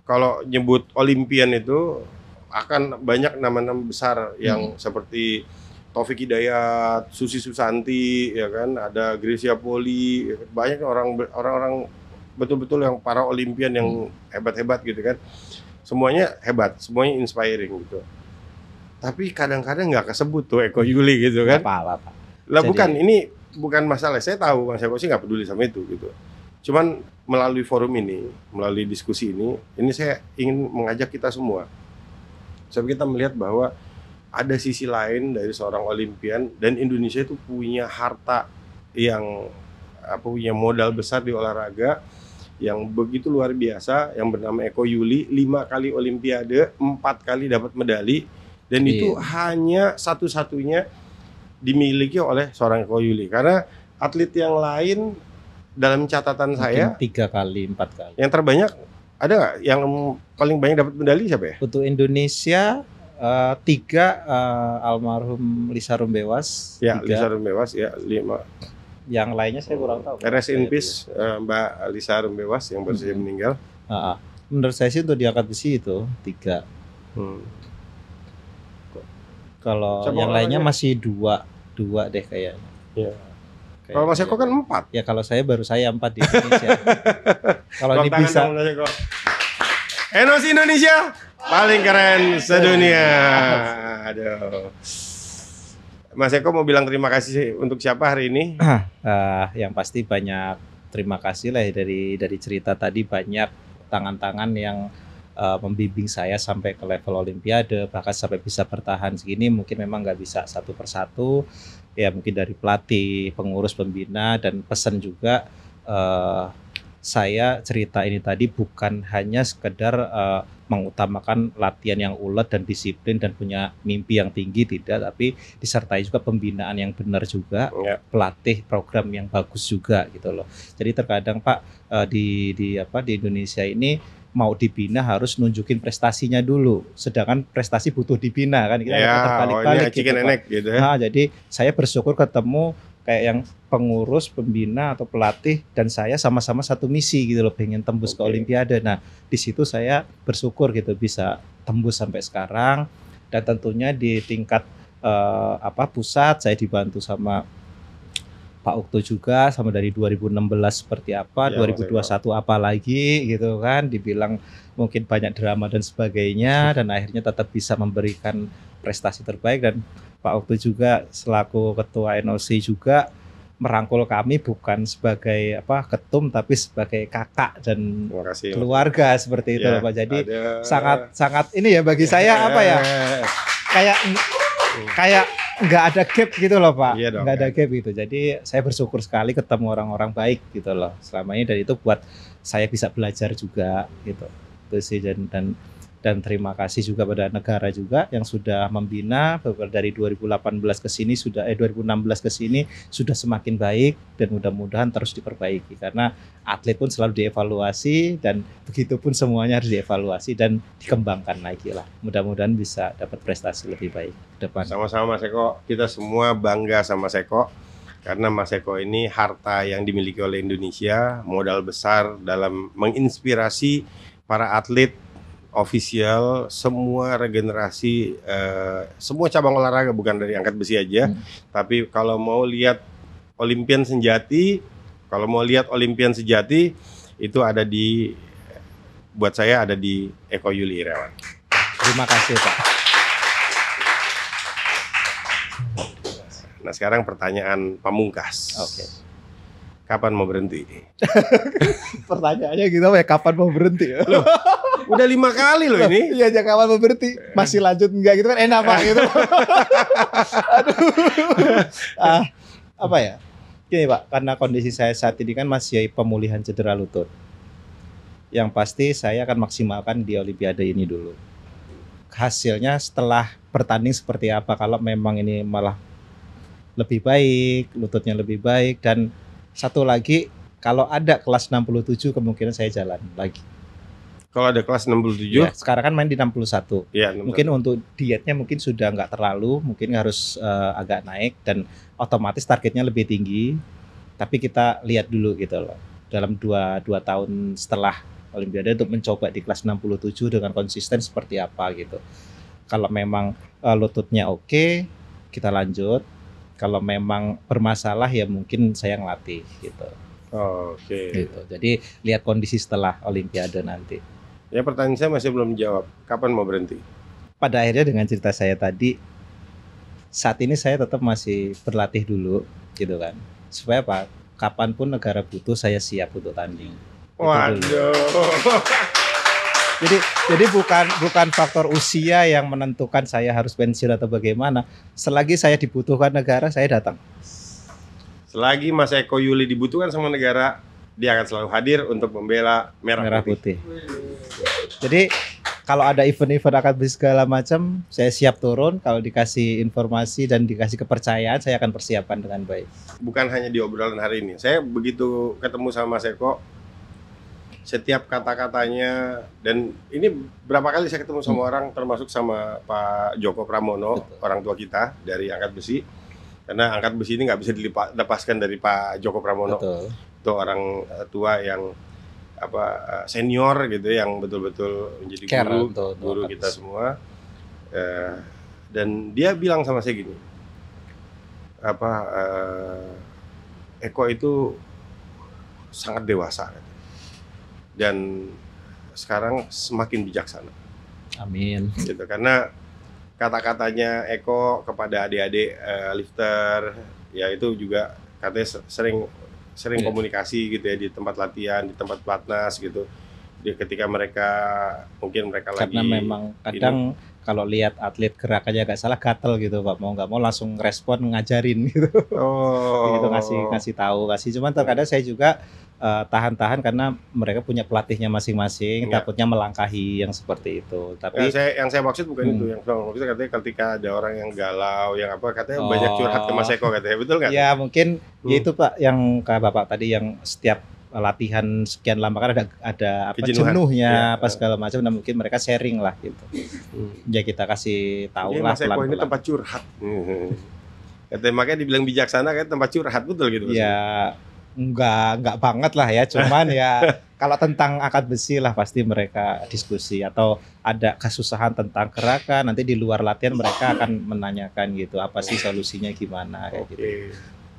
kalau nyebut Olimpian itu akan banyak nama-nama besar yang seperti Taufik Hidayat, Susi Susanti, ya kan, ada Gracia Poli, banyak orang-orang betul-betul yang para Olimpian yang hebat-hebat gitu kan. Semuanya hebat, semuanya inspiring gitu. Tapi kadang-kadang nggak kesebut tuh Eko Yuli gitu kan. Apa-apa. Lah bukan, ini bukan masalah. Saya tahu Mas Eko sih nggak peduli sama itu gitu. Cuman melalui forum ini, melalui diskusi ini saya ingin mengajak kita semua. Sampai kita melihat bahwa ada sisi lain dari seorang Olimpian, dan Indonesia itu punya harta yang punya modal besar di olahraga yang begitu luar biasa, yang bernama Eko Yuli. 5 kali Olimpiade, 4 kali dapat medali, dan itu hanya satu-satunya dimiliki oleh seorang Eko Yuli. Karena atlet yang lain dalam catatan saya 3 kali, 4 kali. Yang terbanyak ada nggak? Yang paling banyak dapat medali siapa ya? Untuk Indonesia 3 almarhum Lisa Rumbewas. Ya, 3. Lisa Rumbewas ya, 5. Yang lainnya saya kurang tahu. Rest in peace Mbak Lisa Rumbewas yang baru saja meninggal. Menurut saya sih untuk diangkat besi itu 3. Kalau yang lainnya masih 2 deh kayaknya. Ya. Kalau Mas Eko kan 4. Ya kalau saya baru 4 di Indonesia. Kalau ini bisa. Enosi Indonesia paling keren sedunia. Aduh. Mas Eko mau bilang terima kasih untuk siapa hari ini? Yang pasti banyak terima kasih lah dari cerita tadi, banyak tangan-tangan yang membimbing saya sampai ke level Olimpiade, bahkan sampai bisa bertahan segini. Mungkin memang nggak bisa satu persatu, ya mungkin dari pelatih, pengurus, pembina, dan pesan juga. Saya cerita ini tadi bukan hanya sekedar mengutamakan latihan yang ulet dan disiplin dan punya mimpi yang tinggi, tidak, tapi disertai juga pembinaan yang benar juga, pelatih program yang bagus juga gitu loh. Jadi terkadang Pak di Indonesia ini mau dibina harus nunjukin prestasinya dulu, sedangkan prestasi butuh dibina kan, kita terbalik-balik gitu, Pak. Gitu ya. Nah, jadi saya bersyukur ketemu kayak yang pengurus, pembina atau pelatih dan saya sama-sama satu misi gitu loh, pengen tembus ke Olimpiade. Nah, di situ saya bersyukur gitu bisa tembus sampai sekarang, dan tentunya di tingkat pusat saya dibantu sama Pak Ukto juga, sama dari 2016 seperti apa, ya, 2021 apa lagi gitu kan, dibilang mungkin banyak drama dan sebagainya, dan akhirnya tetap bisa memberikan prestasi terbaik. Dan Pak Ukto juga selaku ketua NOC juga merangkul kami bukan sebagai ketum, tapi sebagai kakak dan keluarga seperti itu, Pak. Jadi sangat ini ya bagi saya kayak nggak ada gap gitu loh, Pak. Iya dong, nggak ada gap gitu. Jadi saya bersyukur sekali ketemu orang-orang baik gitu loh selama ini, dan itu buat saya bisa belajar juga gitu. Itu sih, dan terima kasih juga pada negara juga yang sudah membina dari 2018 ke sini 2016 ke sini sudah semakin baik, dan mudah-mudahan terus diperbaiki karena atlet pun selalu dievaluasi, dan begitupun semuanya harus dievaluasi dan dikembangkan lagi lah. Mudah-mudahan bisa dapat prestasi lebih baik ke depan. Sama-sama Mas Eko, kita semua bangga sama Mas Eko karena Mas Eko ini harta yang dimiliki oleh Indonesia, modal besar dalam menginspirasi para atlet ofisial, semua regenerasi, semua cabang olahraga, bukan dari angkat besi aja. Tapi kalau mau lihat Olimpian sejati, itu ada buat saya ada di Eko Yuli Irawan. Terima kasih, Pak. Nah, sekarang pertanyaan pamungkas. Oke. kapan mau berhenti? Pertanyaannya gitu ya, kapan mau berhenti? Loh, udah 5 kali loh ini. Iya, jangan kapan mau berhenti. Masih lanjut enggak gitu kan enak Pak gitu. Aduh. Apa ya? Gini Pak, karena kondisi saya saat ini kan masih pemulihan cedera lutut. Yang pasti saya akan maksimalkan di Olimpiade ini dulu. Hasilnya setelah bertanding seperti apa, kalau memang ini malah lebih baik, lututnya lebih baik, dan satu lagi kalau ada kelas 67 kemungkinan saya jalan lagi. Kalau ada kelas 67? Ya, sekarang kan main di 61. Ya, mungkin untuk dietnya mungkin sudah nggak terlalu, mungkin harus agak naik dan otomatis targetnya lebih tinggi. Tapi kita lihat dulu gitu loh. Dalam 2 tahun setelah Olimpiade untuk mencoba di kelas 67 dengan konsisten seperti apa gitu. Kalau memang lututnya oke, kita lanjut. Kalau memang bermasalah ya mungkin saya ngelatih gitu. Oke. Gitu. Jadi lihat kondisi setelah Olimpiade nanti. Ya, pertanyaan saya masih belum dijawab. Kapan mau berhenti? Pada akhirnya dengan cerita saya tadi, saat ini saya tetap masih berlatih dulu gitu kan. Supaya apa? Kapanpun negara butuh saya siap untuk tanding. Waduh. Jadi bukan faktor usia yang menentukan saya harus pensiun atau bagaimana. Selagi saya dibutuhkan negara, saya datang. Selagi Mas Eko Yuli dibutuhkan sama negara, dia akan selalu hadir untuk membela merah putih. Jadi kalau ada event-event akad besi segala macam, saya siap turun. Kalau dikasih informasi dan dikasih kepercayaan, saya akan persiapkan dengan baik. Bukan hanya di obrolan hari ini. Saya begitu ketemu sama Mas Eko, setiap kata-katanya, dan ini berapa kali saya ketemu sama orang, termasuk sama Pak Joko Pramono, orang tua kita dari angkat besi. Karena angkat besi ini nggak bisa dilepaskan dari Pak Joko Pramono. Betul. Itu orang tua yang senior gitu, yang betul-betul menjadi guru kita semua. Dan dia bilang sama saya gini, Eko itu sangat dewasa dan sekarang semakin bijaksana. Amin. Gitu, karena kata-katanya Eko kepada adik-adik lifter ya itu juga katanya sering komunikasi gitu ya, di tempat latihan, di tempat pelatnas gitu. Ketika mereka lagi, karena memang kadang kalau lihat atlet gerakannya agak salah, gatel gitu Pak, mau nggak mau langsung respon ngajarin gitu. Gitu, ngasih tahu, cuman terkadang saya juga tahan-tahan karena mereka punya pelatihnya masing-masing, takutnya melangkahi yang seperti itu. Tapi yang saya maksud bukan itu, yang saya maksud katanya ketika ada orang yang galau, yang katanya banyak curhat ke Mas Eko katanya, betul nggak? Ya mungkin ya itu Pak, yang kayak Bapak tadi, yang setiap latihan sekian lama kan ada jenuhnya apa segala macam, dan mungkin mereka sharing lah gitu. Ya kita kasih tahu lah Mas Eko ini tempat curhat. Katanya makanya dibilang bijaksana kan tempat curhat, betul gitu. Ya enggak banget lah ya, cuman ya kalau tentang angkat besi lah pasti mereka diskusi, atau ada kesusahan tentang gerakan, nanti di luar latihan mereka akan menanyakan gitu, apa sih solusinya gimana kayak gitu.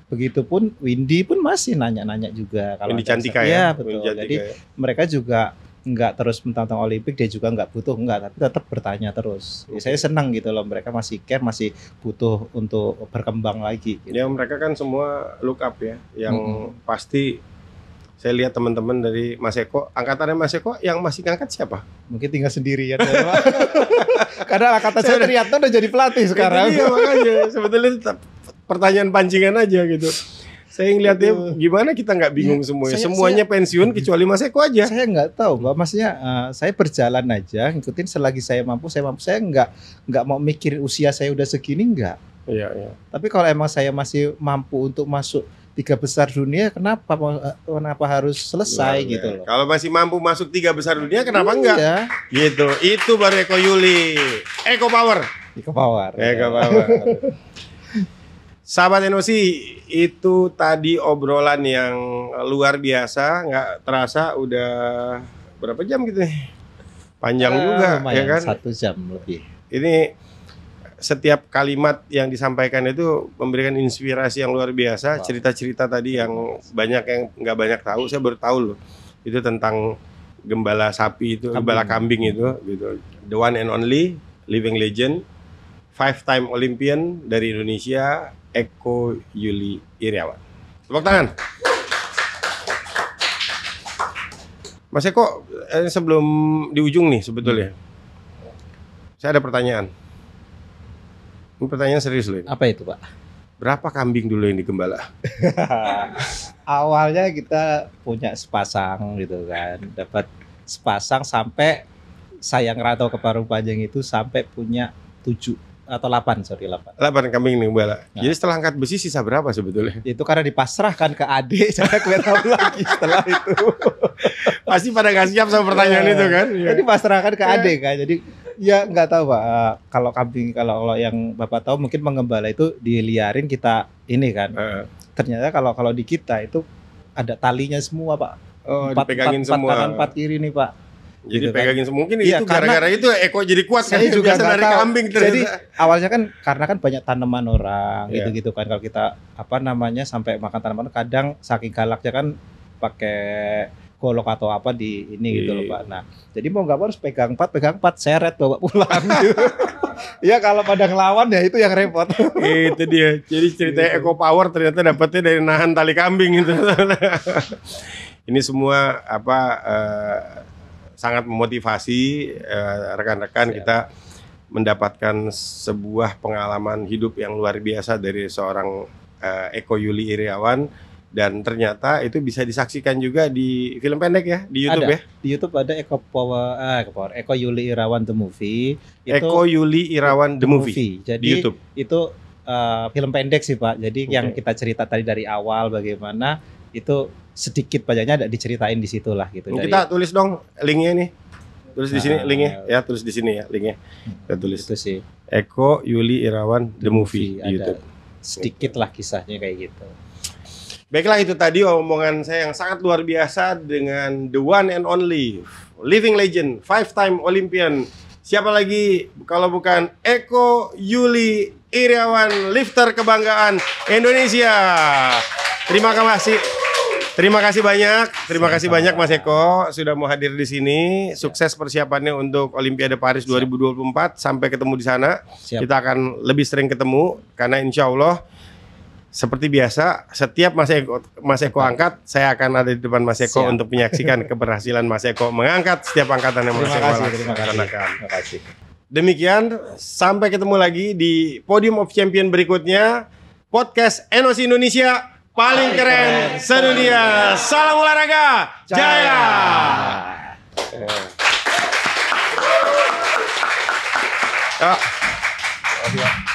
Begitupun Windy pun masih nanya-nanya juga kalau Windy Cantika ya. Betul. Jadi mereka juga enggak terus tentang Olimpik, dia juga enggak butuh, tapi tetap bertanya terus. Ya, saya senang gitu loh, mereka masih care, masih butuh untuk berkembang lagi gitu. Ya mereka kan semua look up ya, yang pasti saya lihat teman-teman dari Mas Eko, angkatannya Mas Eko yang masih ngangkat siapa? Mungkin tinggal sendirian ya, Pak. Karena angkatan saya ternyata udah jadi pelatih sekarang. Iya makanya sebetulnya pertanyaan pancingan aja gitu. Saya ngeliatnya gimana kita nggak bingung semuanya pensiun kecuali Mas Eko aja. Saya nggak tahu Pak, maksudnya saya berjalan aja, ngikutin selagi saya mampu. Saya nggak mau mikirin usia saya udah segini, nggak. Iya. Tapi kalau emang saya masih mampu untuk masuk 3 besar dunia, kenapa harus selesai gitu loh. Kalau masih mampu masuk 3 besar dunia, kenapa enggak? Ya. Gitu. Itu baru Eko Yuli. Eko Power. Sahabat Enosi, itu tadi obrolan yang luar biasa, nggak terasa udah berapa jam gitu nih? Panjang juga, lumayan, ya kan? 1 jam lebih. Ini setiap kalimat yang disampaikan itu memberikan inspirasi yang luar biasa. Cerita-cerita tadi yang banyak yang nggak banyak tahu, saya baru tahu loh. Itu tentang gembala sapi itu, gembala kambing itu, gitu. The one and only living legend, 5-time Olympian dari Indonesia, Eko Yuli Iriawan. Tepuk tangan. Mas Eko, sebelum di ujung nih sebetulnya, saya ada pertanyaan. Ini pertanyaan serius loh ini. Apa itu, Pak? Berapa kambing dulu yang digembala? Awalnya kita punya sepasang gitu kan, dapat sepasang sampai saya ngerantau ke Parung Panjang itu sampai punya 7 atau 8, sorry 8. 8 kambing nih gembala. Nah. Jadi setelah angkat besi sisa berapa sebetulnya? Itu karena dipasrahkan ke adik, saya nggak tahu lagi setelah itu. Pasti pada nggak siap sama pertanyaan itu kan? Jadi pasrahkan ke adik kan. Jadi ya nggak tahu Pak. Kalau kambing kalau yang Bapak tahu mungkin menggembala itu diliarin kita ini kan. Ternyata kalau di kita itu ada talinya semua Pak. Oh, dipegangin semua. 4 kanan 4 kiri nih Pak. Jadi gitu pegangin semua. Mungkin iya, itu gara-gara itu Eko jadi kuat kan. Saya juga biasa nggak dari tahu. kambing ternyata. Jadi awalnya kan karena kan banyak tanaman orang Iya. gitu-gitu kan. Kalau kita sampai makan tanaman kadang saking galaknya kan pakai golok atau apa di ini gitu loh Pak. Nah, jadi mau nggak mau harus pegang 4 seret bawa pulang gitu. Ya kalau pada ngelawan ya itu yang repot. Itu dia. Jadi ceritanya Eko Power ternyata dapetnya dari nahan tali kambing itu. Ini semua sangat memotivasi rekan-rekan kita mendapatkan sebuah pengalaman hidup yang luar biasa dari seorang Eko Yuli Iriawan, dan ternyata itu bisa disaksikan juga di film pendek ya di YouTube Ada. ya. Di YouTube ada Eko Yuli Irawan the Movie. Eko Yuli Irawan the Movie Jadi di YouTube. itu film pendek sih Pak. Jadi yang Oke. kita cerita tadi dari awal bagaimana itu sedikit banyaknya ada diceritain di situ lah gitu. Kita tulis dong linknya nih. Tulis di sini Nah, linknya ya, tulis di sini ya linknya. Kita tulis itu sih Eko Yuli Irawan the Movie di ada YouTube. sedikit lah kisahnya kayak gitu. Baiklah, itu tadi omongan saya yang sangat luar biasa dengan the one and only living legend, 5-time Olympian. Siapa lagi kalau bukan Eko Yuli Iriawan, lifter kebanggaan Indonesia. Terima kasih banyak. Terima kasih banyak Mas Eko sudah mau hadir di sini. Sukses persiapannya untuk Olimpiade Paris 2024. Sampai ketemu di sana. Siap. Kita akan lebih sering ketemu karena insya Allah seperti biasa setiap Mas Eko angkat, saya akan ada di depan Mas Eko Siap. untuk menyaksikan keberhasilan Mas Eko mengangkat setiap angkatan yang Mas Eko laksanakan. Terima kasih. Demikian, sampai ketemu lagi di Podium of Champion berikutnya. Podcast NOC Indonesia paling keren sedunia. Salam olahraga, jaya. Ya.